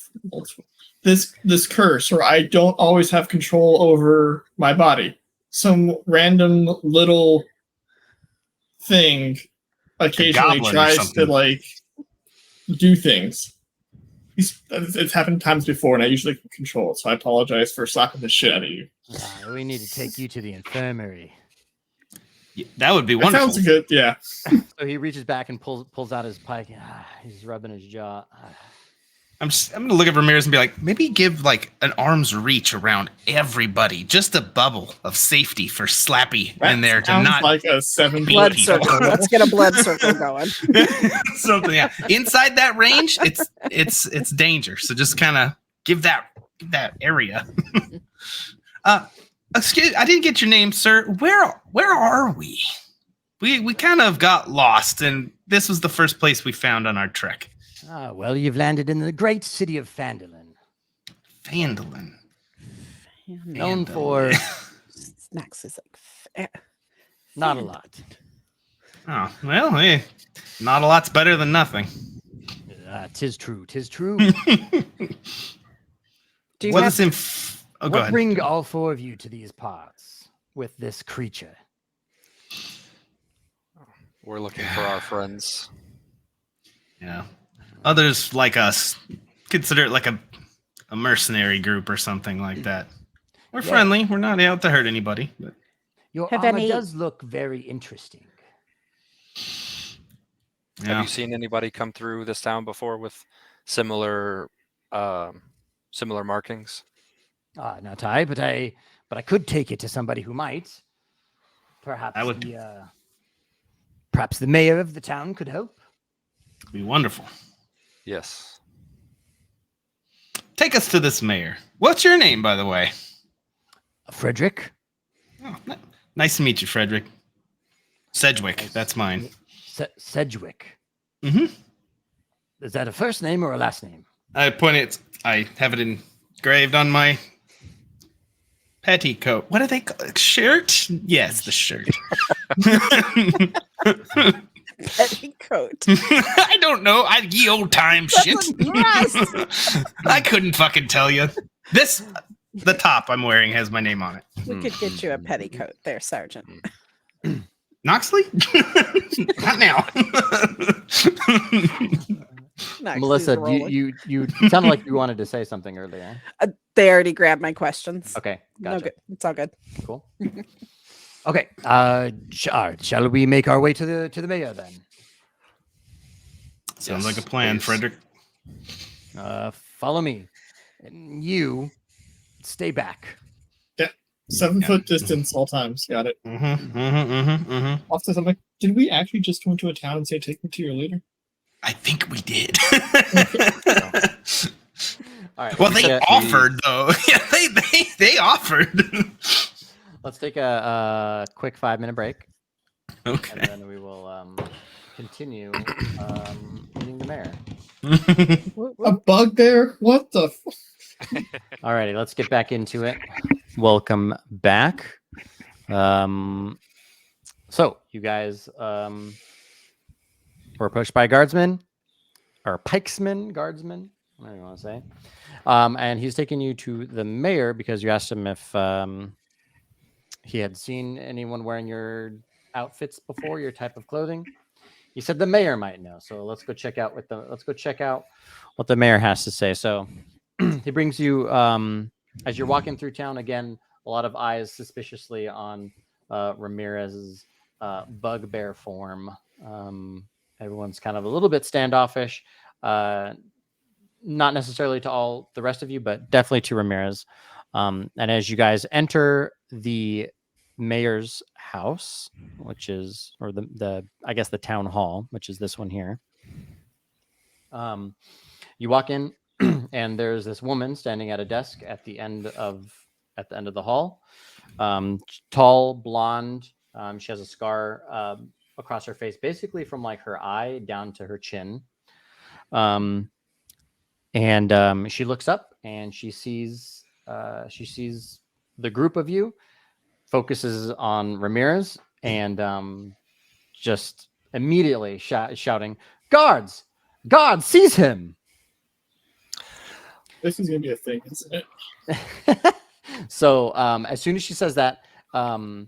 this curse where I don't always have control over my body. Some random little thing occasionally goblin or tries to something. like do things. It's happened times before, and I usually can control it. So I apologize for slapping the shit out of you. We need to take you to the infirmary. Yeah, that would be That wonderful. sounds good. Yeah. So he reaches back and pulls out his pike. He's rubbing his jaw. I'm gonna look at Ramirez and be like, maybe give like an arm's reach around everybody, just a bubble of safety for Slappy That in there to sounds not like a 7 Blood people. circle. Let's get a blood circle going. something. Yeah, inside that range, it's danger. So just kind of give that area. Excuse, I didn't get your name, sir. Where are we? We kind of got lost, and this was the first place we found on our trek. Well, you've landed in the great city of Phandalin, Phandalin. known for Snacks is like not a lot. Oh well, hey, not a lot's better than nothing. Tis true. Tis true. Do you What have is in? Oh, go What ahead. bring all four of you to these parts with this creature? We're looking for our friends. Yeah. Others like us consider it like a mercenary group or something like that. We're Yeah. friendly. We're not out to hurt anybody. But Your Have armor any- does look very interesting. Have yeah. you seen anybody come through this town before with similar markings? Not I, but I could take it to somebody who might. Perhaps I would- perhaps the mayor of the town could help. It'd be wonderful. Yes. Take us to this mayor. What's your name, by the way? Frederick? Oh, nice to meet you, Frederick. Sedgwick. That's mine. Sedgwick. Mm-hmm. Is that a first name or a last name? I have it engraved on my petticoat. What do they call it? Shirt? Yes, the shirt. petticoat? I don't know. Ye old time shit. I couldn't fucking tell you. The top I'm wearing has my name on it. We could get you a petticoat there, Sergeant. Noxley? Not now. Next, Melissa, who's rolling? you sounded like you wanted to say something earlier. They already grabbed my questions. Okay, No gotcha. good. It's all good. Cool. Okay, shall we make our way to the mayor then? Sounds Yes, like a plan, please. Frederick. Follow me, and you stay back. 7 foot distance all times. Got it. Off to something. Did we actually just go into a town and say, "Take me to your leader"? I think we did. All right. Well, let's they take- offered though. Yeah, they offered. Let's take a quick 5-minute break, and Okay. then we will continue meeting the mayor. A bugbear? What the? Alrighty, let's get back into it. Welcome back. So you guys were approached by a guardsman or guardsman, whatever you want to say. And he's taking you to the mayor because you asked him if he had seen anyone wearing your outfits before, your type of clothing. He said the mayor might know. So let's go check out what the mayor has to say. So he brings you as you're walking through town again, a lot of eyes suspiciously on Ramirez's bugbear form. Everyone's kind of a little bit standoffish, not necessarily to all the rest of you, but definitely to Ramirez. And as you guys enter the mayor's house, which is, or the I guess the town hall, which is this one here. You walk in, and there's this woman standing at a desk at the end of the hall. Tall, blonde. She has a scar across her face, basically from like her eye down to her chin. And she looks up and she sees the group of you, focuses on Ramirez, and just immediately shouting, "Guards! Guards, seize him!" This is gonna be a thing, isn't it? So as soon as she says that, a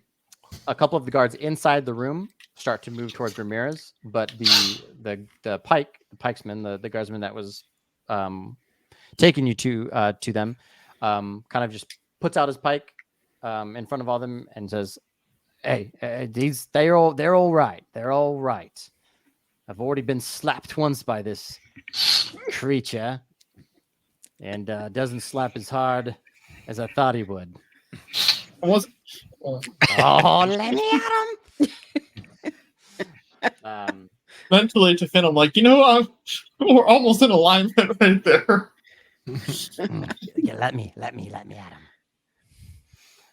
couple of the guards inside the room start to move towards Ramirez, but the pikesman, the guardsman that was taking you to them, kind of just puts out his pike in front of all of them and says, "Hey, they're all right. They're all right. I've already been slapped once by this creature, and doesn't slap as hard as I thought he would." I was. Oh, let me at him. Mentally to Finn, I'm like, we're almost in alignment right there. Yeah, let me at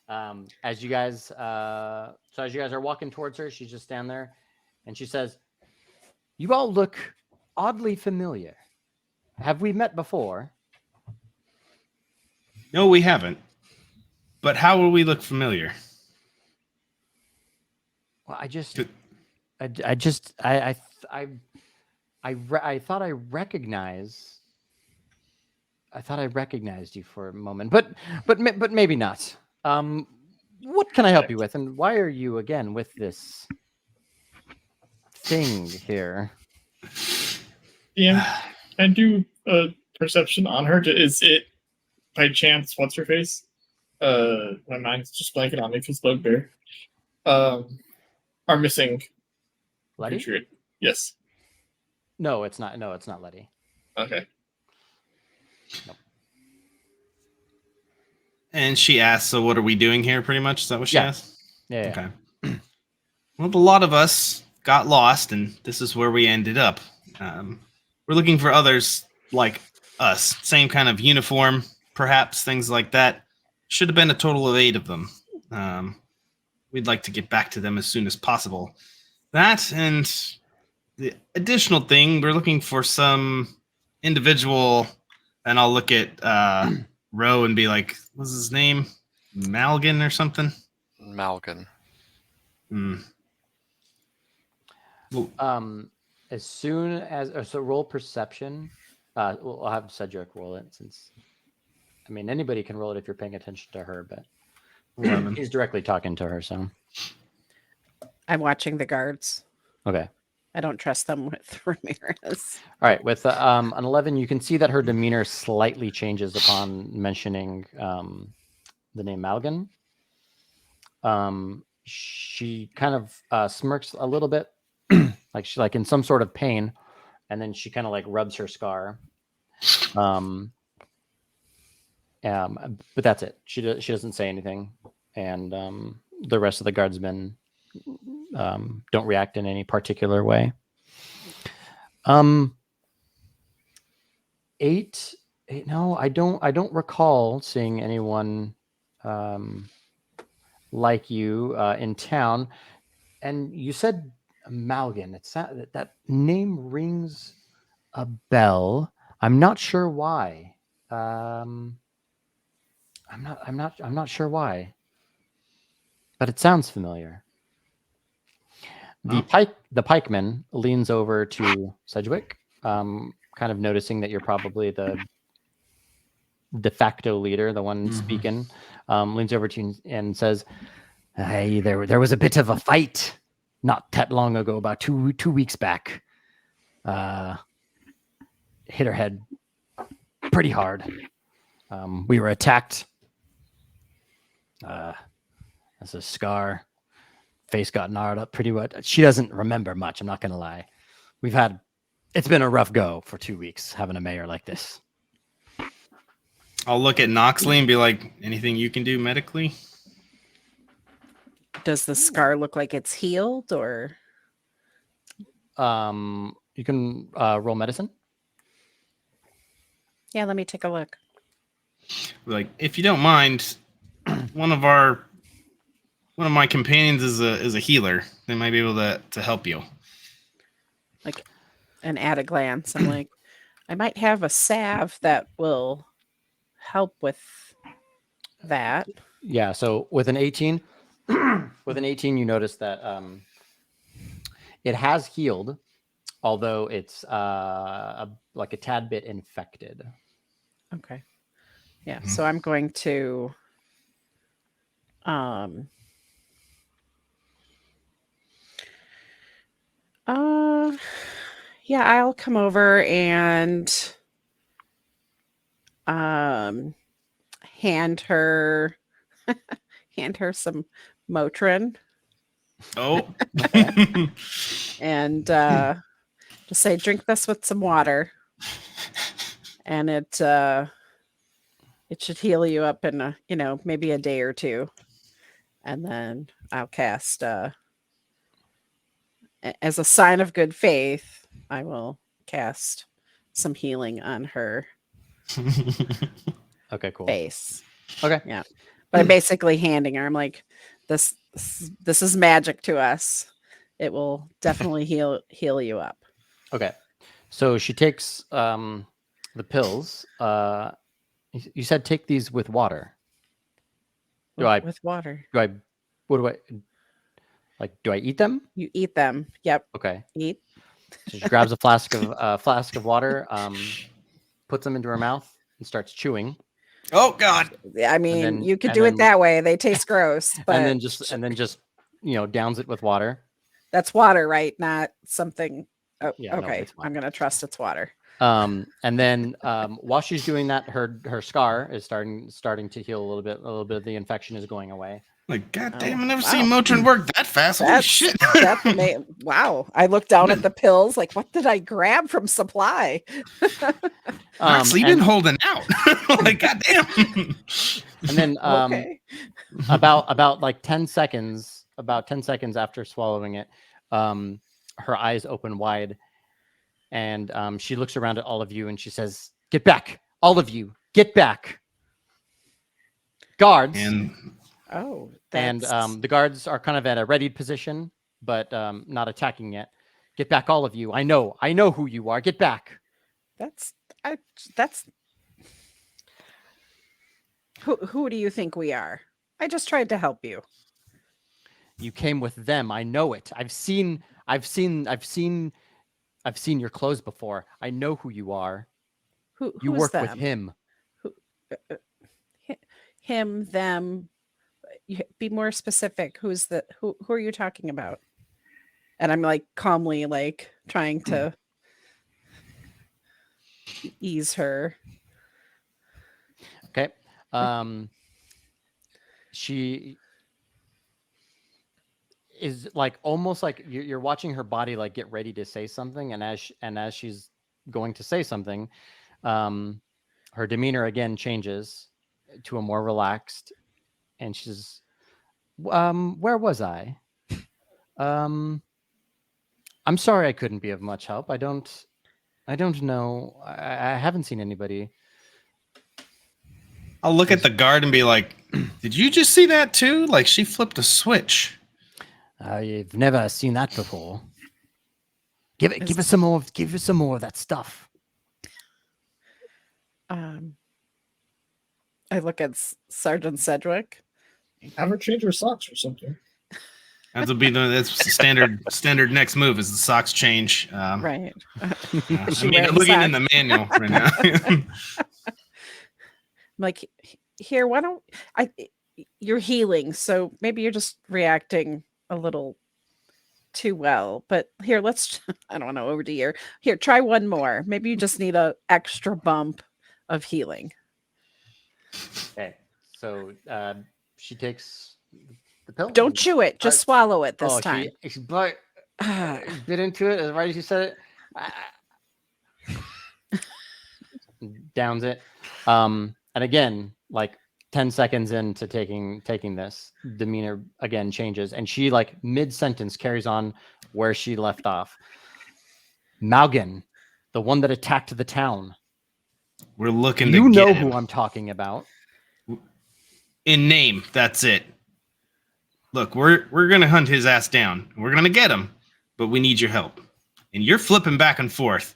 him. As you guys are walking towards her, she's just standing there, and she says, "You all look oddly familiar. Have we met before?" No, we haven't. But how will we look familiar? Well, I Good. thought I recognized you for a moment, but maybe not. What can I help you with, and why are you again with this thing here? Yeah, I do perception on her. Is it by chance? What's her face? My mind's just blanking on me because bugbear. Are missing Letty? creature. Yes. No, it's not. No, it's not Letty. Okay. Nope. And she asked, "So what are we doing here?" Pretty much, is that what she Yeah. asked? Yeah. Okay. Well, a lot of us got lost, and this is where we ended up. We're looking for others like us, same kind of uniform, perhaps things like that. Should have been a total of 8 of them. We'd like to get back to them as soon as possible. That and the additional thing, we're looking for some individual, and I'll look at Roe and be like, "What's his name? Malgan or something?" Malkin. Well, As soon as so roll perception. I'll have Cedric roll it, since I mean anybody can roll it if you're paying attention to her, but 11. he's directly talking to her, so I'm watching the guards. okay. I don't trust them with Ramirez. All right, with an 11, you can see that her demeanor slightly changes upon mentioning the name Malgan. She kind of smirks a little bit, like she's like in some sort of pain, and then she kind of like rubs her scar. But that's it. She doesn't say anything, and the rest of the guardsmen don't react in any particular way. 8. No, I don't recall seeing anyone like you in town. And you said Malgan. It's that name rings a bell. I'm not sure why. I'm not sure why. But it sounds familiar. The pikeman leans over to Sedgwick, kind of noticing that you're probably the de facto leader, the one speaking. Leans over to you and says, "Hey, there was a bit of a fight not that long ago, about two weeks back. Hit her head pretty hard. We were attacked. That's a scar. face got gnarled up pretty much. She doesn't remember much. I'm not gonna lie. It's been a rough go for 2 weeks having a mayor like this. I'll look at Noxley and be like, anything you can do medically? Does the scar look like it's healed or? You can roll medicine. Yeah, let me take a look. Like, if you don't mind, one of my companions is a healer. They might be able to help you. Like, and at a glance, I'm like, I might have a salve that will help with that. Yeah. So with an 18, you notice that it has healed, although it's like a tad bit infected. Okay. Yeah. So I'm going to yeah, I'll come over and hand her some Motrin Oh. and just say, drink this with some water, and it should heal you up in maybe a day or two, and then I'll cast as a sign of good faith, I will cast some healing on her Okay, cool. face. Okay. Yeah. But I'm basically handing her, I'm like, this is magic to us. It will definitely heal you up. Okay. So she takes the pills. You said take these with water. With water. Do I eat them? You eat them. Yep. Okay. Eat. So she grabs a flask of water, puts them into her mouth, and starts chewing. Oh God! I mean, then- you could and do then- it that way. They taste gross, but and then just downs it with water. that's water, right? Not something. Oh, Yeah, no, okay. it's fine. I'm gonna trust it's water. And then while she's doing that, her scar is starting to heal a little bit. A little bit of the infection is going away. Like, God Oh, damn, I've never wow. seen Motrin work that fast. Holy That's shit! wow. I looked down at the pills, like, what did I grab from supply? Noxley, you've been holding out. Like, God damn. And then Okay. about like 10 seconds after swallowing it, her eyes open wide, and she looks around at all of you and she says, "Get back, all of you, get back, guards." And And That's the guards are kind of at a ready position, but not attacking yet. Get back, all of you. I know who you are. Get back. that's who do you think we are? I just tried to help you. You came with them. I know it. I've seen your clothes before. I know who you are. You Who's work them? with him. Him, them. Be more specific. Who are you talking about? And I'm like calmly like trying to ease her. Okay. She is like almost like you're watching her body like get ready to say something, and as she's going to say something, her demeanor again changes to a more relaxed, and she's, where was I? I'm sorry I couldn't be of much help. I don't know. I haven't seen anybody. I'll look at the guard and be like, did you just see that too? Like, she flipped a switch. I've never seen that before. Give us some more. Give us some more of that stuff. I look at Sergeant Sedgwick. Have her change her socks or something. That's the standard next move is the socks change. Right. I'm wearing looking socks. in the manual right now. I'm like, here, why don't you're healing, so maybe you're just reacting a little too well. But here, I don't know, over to you. Here, try one more. Maybe you just need a extra bump of healing. Okay. So she takes The pill? Don't chew it. Just swallow it this time. She bit into it right as you said it. Downs it. And again, like 10 seconds into taking this, demeanor again changes, and she like mid-sentence carries on where she left off. Malgan, the one that attacked the town. We're looking You to know get who him. I'm talking about. In name, that's it. Look, we're gonna hunt his ass down. We're gonna get him, but we need your help. And you're flipping back and forth.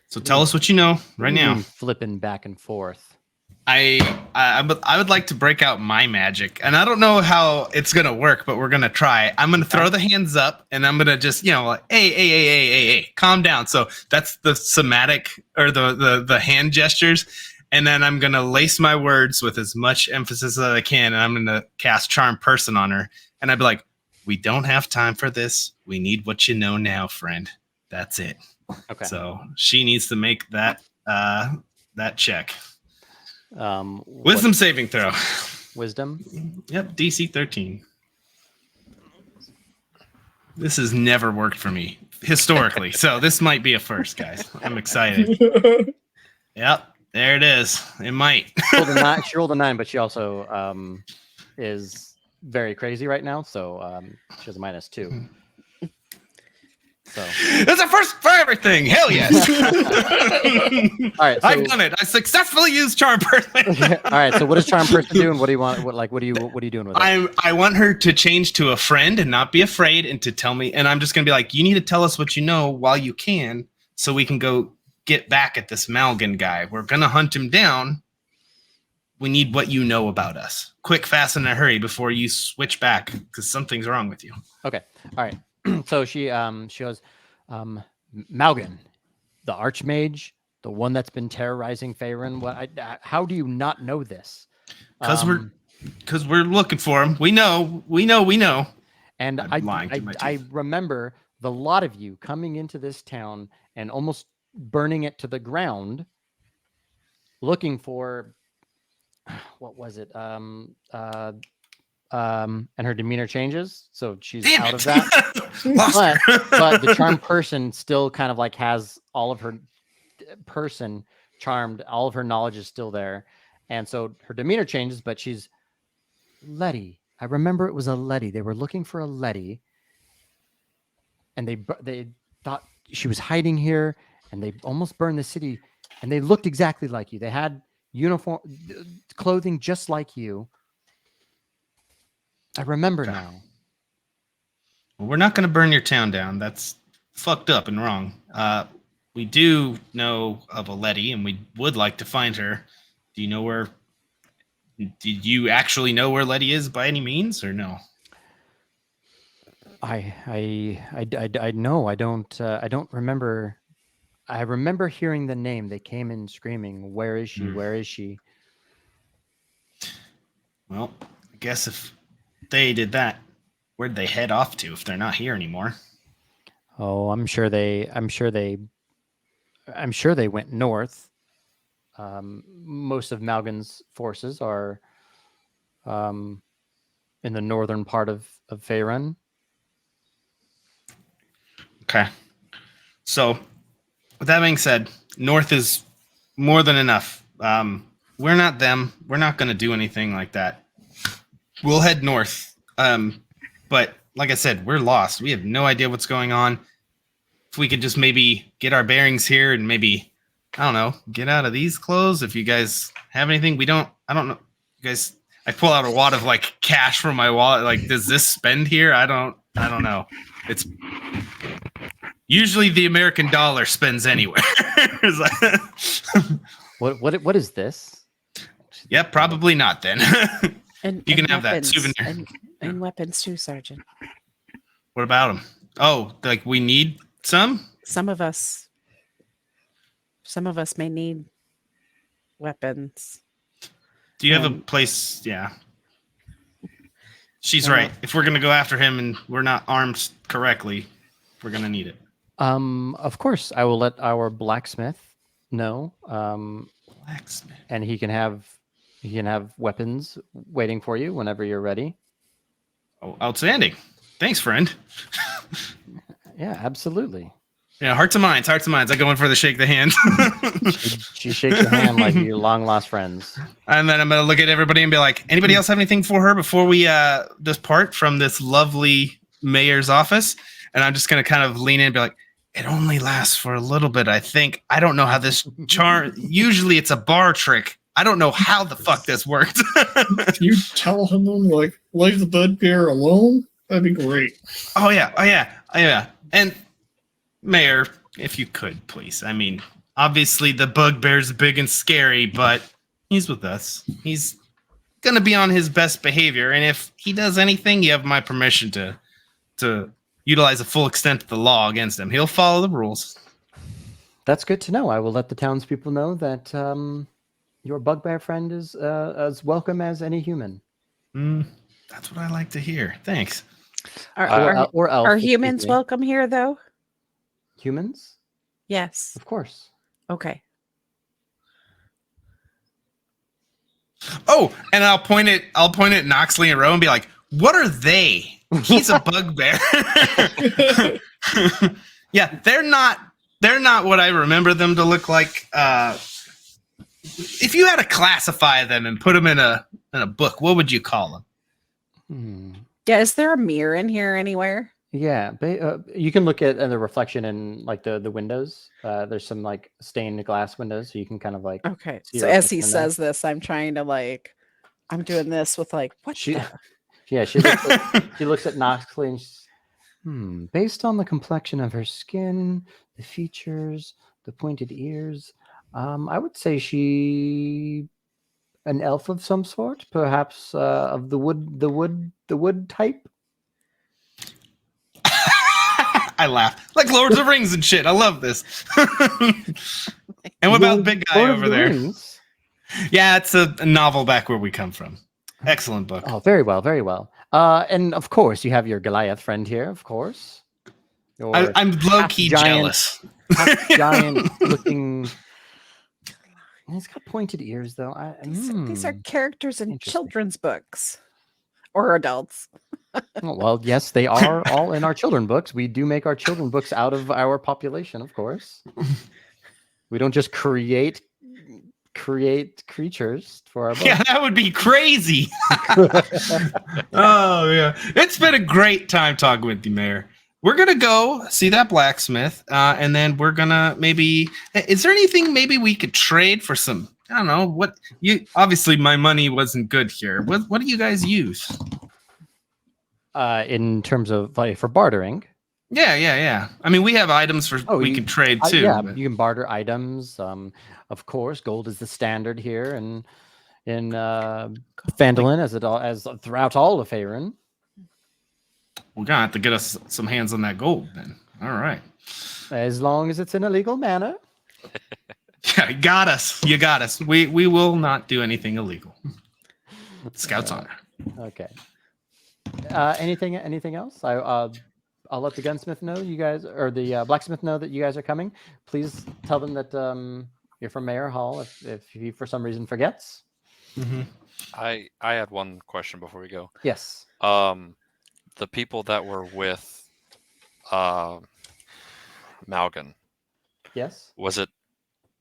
So tell us what you know right now. Flipping back and forth. I would like to break out my magic, and I don't know how it's gonna work, but we're gonna try. I'm gonna throw the hands up, and I'm gonna just like, hey, calm down. So that's the somatic or the hand gestures, and then I'm gonna lace my words with as much emphasis as I can, and I'm gonna cast Charm Person on her, and I'd be like, "We don't have time for this. We need what you know now, friend. That's it." Okay. So she needs to make that check. Wisdom saving throw. Wisdom. Yep, DC 13. This has never worked for me historically, so this might be a first, guys. I'm excited. Yep, there it is. It might. She rolled a 9, but she also is very crazy right now, so she has a -2. So that's a first for everything. Hell yes. All right, so, I've done it. I successfully used Charm Person. All right, so what does Charm Person do, and what do you want? What are you doing with it? I want her to change to a friend and not be afraid, and to tell me. And I'm just gonna be like, you need to tell us what you know while you can, so we can go get back at this Malgan guy. We're gonna hunt him down. We need what you know about us. Quick, fast, in a hurry before you switch back, because something's wrong with you. Okay. All right. So she goes, Malgan, the Archmage, the one that's been terrorizing Faerun. How do you not know this? Because we're looking for him. We know. And I remember the lot of you coming into this town and almost burning it to the ground, looking for what was it? And her demeanor changes, so she's out of that. but the Charm Person still kind of like has all of her person charmed, all of her knowledge is still there, and so her demeanor changes. But she's Letty. I remember it was a Letty. They were looking for a Letty, and they thought she was hiding here, and they almost burned the city. And they looked exactly like you. They had uniform clothing just like you. I remember now. Well, we're not going to burn your town down. That's fucked up and wrong. We do know of a Letty, and we would like to find her. Do you know where? Did you actually know where Letty is by any means, or no? I know. I don't remember. I remember hearing the name. They came in screaming, "Where is she? Where is she?" Well, I guess if they did that, where'd they head off to if they're not here anymore? Oh, I'm sure they went north. Most of Malgan's forces are in the northern part of Faerun. Okay. So, with that being said, north is more than enough. We're not them. We're not going to do anything like that. We'll head north. But like I said, we're lost. We have no idea what's going on. If we could just maybe get our bearings here and maybe, I don't know, get out of these clothes. If you guys have anything, I don't know. You guys, I pull out a wad of like cash from my wallet. Like, does this spend here? I don't know. It's usually the American dollar spends anywhere. What is this? Yeah, probably not then. And you can and have that weapons, souvenir. and weapons too, Sergeant. What about them? Oh, like we need some? Some of us may need weapons. Do you have a place? Yeah. She's right. If we're going to go after him and we're not armed correctly, we're going to need it. Of course, I will let our blacksmith know. Blacksmith. And he can have weapons waiting for you whenever you're ready. Oh, outstanding. Thanks, friend. Yeah, absolutely. Yeah, hearts and minds. I go in for the shake the hand. She shakes your hand like you long lost friends. And then I'm going to look at everybody and be like, anybody else have anything for her before we depart from this lovely mayor's office? And I'm just going to kind of lean in and be like, it only lasts for a little bit, I think. I don't know how this usually it's a bar trick. I don't know how the fuck this worked. Can you tell him, like, leave the bugbear alone? That'd be great. Oh, yeah. And Mayor, if you could, please. I mean, obviously the bugbear's big and scary, but he's with us. He's going to be on his best behavior. And if he does anything, you have my permission to utilize the full extent of the law against him. He'll follow the rules. That's good to know. I will let the townspeople know that your bugbear friend is as welcome as any human. That's what I like to hear. Thanks. Or elf. Are excuse humans me. welcome here, though? Humans? Yes. Of course. Okay. Oh, and I'll point at Noxley and Rowe and be like, "What are they? He's a bugbear." Yeah, they're not what I remember them to look like. If you had to classify them and put them in a book, what would you call them? Yeah, is there a mirror in here anywhere? Yeah, you can look at the reflection in like the windows. There's some like stained glass windows, so you can kind of like. Okay. see So your as he reflection in there. says this, I'm trying to like, I'm doing this with like, what She, the? yeah, she looks at Noxley and she's, based on the complexion of her skin, the features, the pointed ears, I would say she an elf of some sort, perhaps of the wood type. I laugh like Lord of the Rings and shit. I love this. And what about the big guy Lord of over the there? Rings? Yeah, it's a novel back where we come from. Excellent book. Oh, very well, very well. And of course, you have your Goliath friend here, of course. Your I'm low key giant- jealous. giant looking. He's got pointed ears, though. These are characters in Interesting. children's books or adults. Well, yes, they are all in our children books. We do make our children books out of our population, of course. We don't just create creatures for our books. Yeah, that would be crazy. Oh yeah, it's been a great time talking with you, Mayor. We're gonna go see that blacksmith, and then we're gonna maybe. Is there anything maybe we could trade for some? I don't know what you. Obviously, my money wasn't good here. What do you guys use? In terms of like for bartering. Yeah. I mean, we have items we can trade too. Yeah, but- you can barter items. Of course, gold is the standard here, and in Phandalin as throughout all of Faerun. We're gonna have to get us some hands on that gold then. All right. As long as it's in a legal manner. Yeah, you got us. We will not do anything illegal. Scout's honor. Okay. Anything else? I'll let the gunsmith know you guys, or the blacksmith know that you guys are coming. Please tell them that you're from Mayor Hall. If he for some reason forgets. Mm-hmm. I had one question before we go. Yes. The people that were with Malgan, Yes. was it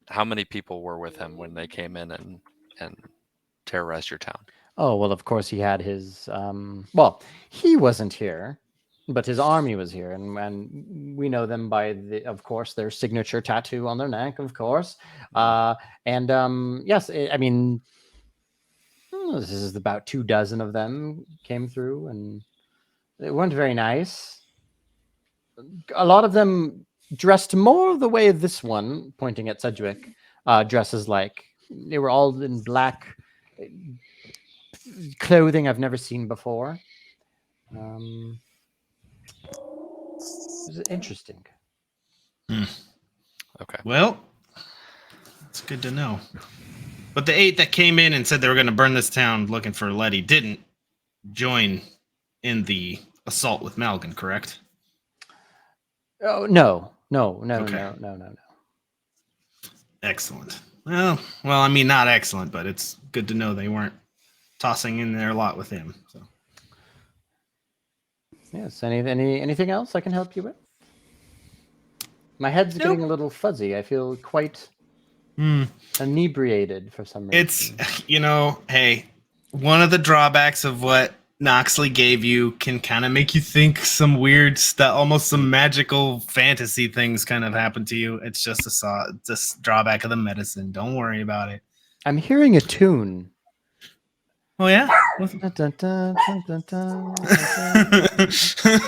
how many people were with him when they came in and terrorized your town? Oh, well, of course he had his well, he wasn't here, but his army was here, and we know them by of course their signature tattoo on their neck, of course. Yes, I mean this is about 24 of them came through, and they weren't very nice. A lot of them dressed more the way this one, pointing at Sedgwick, dresses like. They were all in black clothing I've never seen before. It was interesting. Okay. Well, that's good to know. But the 8 that came in and said they were going to burn this town looking for Letty didn't join in the assault with Malgan, correct? Oh no. Okay. No. Excellent. Well, I mean, not excellent, but it's good to know they weren't tossing in their lot with him. So. Yes. Anything else I can help you with? My head's Nope. getting a little fuzzy. I feel quite inebriated for some reason. It's, hey, one of the drawbacks of what Noxley gave you can kind of make you think some weird stuff, almost some magical fantasy things kind of happen to you. It's just this drawback of the medicine. Don't worry about it. I'm hearing a tune. Oh, yeah? Dun, dun, dun, dun, dun, dun, dun.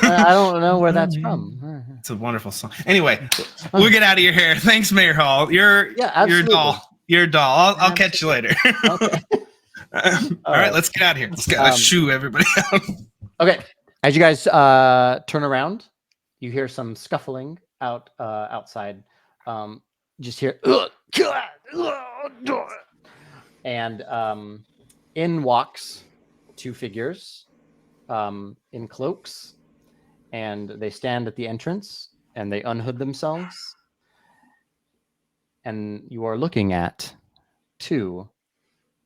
I don't know where that's from. It's a wonderful song. Anyway, we'll get out of your hair. Thanks, Mayor Hall. You're a doll. You're a doll. I'll catch you later. Okay. All right, let's get out of here. Let's shoo everybody out. Okay. As you guys turn around, you hear some scuffling outside. Just hear, and in walks two figures in cloaks, and they stand at the entrance and they unhood themselves. And you are looking at two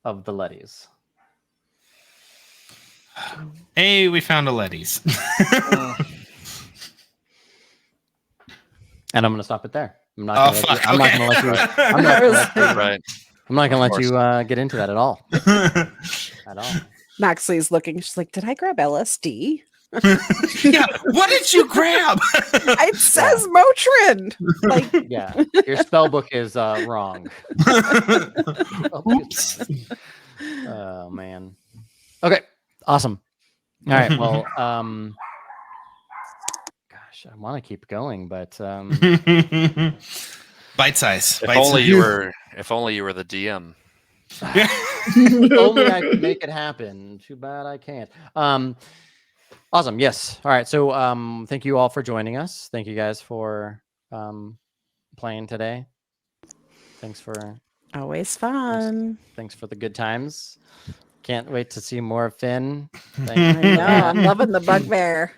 of the Lettys. Hey, we found a Letty's. And I'm going to stop it there. I'm not going to let you. I'm not going to let you get into that at all. At all. Moxley's looking. She's like, "Did I grab LSD?" Yeah. What did you grab? It says Motrin. Like, yeah, your spell book is wrong. Oops. Oh man. Okay. Awesome. All right. Well, gosh, I want to keep going, but bite size. If only you were the DM. If only I could make it happen. Too bad I can't. Awesome. Yes. All right. So thank you all for joining us. Thank you guys for playing today. Thanks for always fun. Thanks for the good times. Can't wait to see more of Finn. I know, I'm loving the bugbear.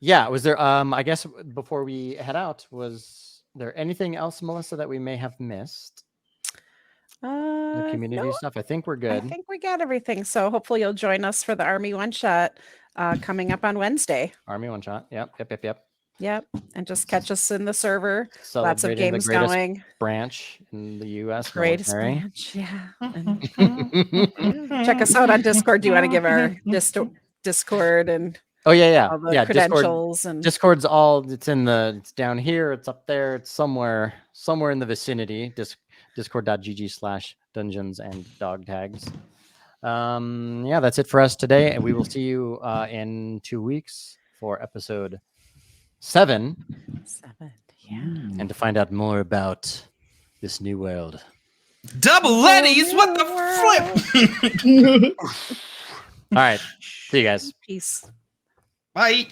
Yeah, was there I guess before we head out, was there anything else, Melissa, that we may have missed? The community stuff. I think we're good. I think we got everything. So hopefully you'll join us for the Army One Shot coming up on Wednesday. Army One Shot. Yep. Yep. And just catch us in the server. Lots of Celebrating games the greatest going. Branch in the U.S. Greatest military. branch. Yeah. And, check us out on Discord. Do you want to give our Discord and Oh yeah. all the Yeah, credentials and Discord's it's down here, it's up there, it's somewhere in the vicinity. Discord.gg/dungeons and dog tags. Yeah, that's it for us today, and we will see you in 2 weeks for episode 7. 7. Yeah. And to find out more about this new world. Double Letty's? What the flip? All right. See you guys. Peace. Bye.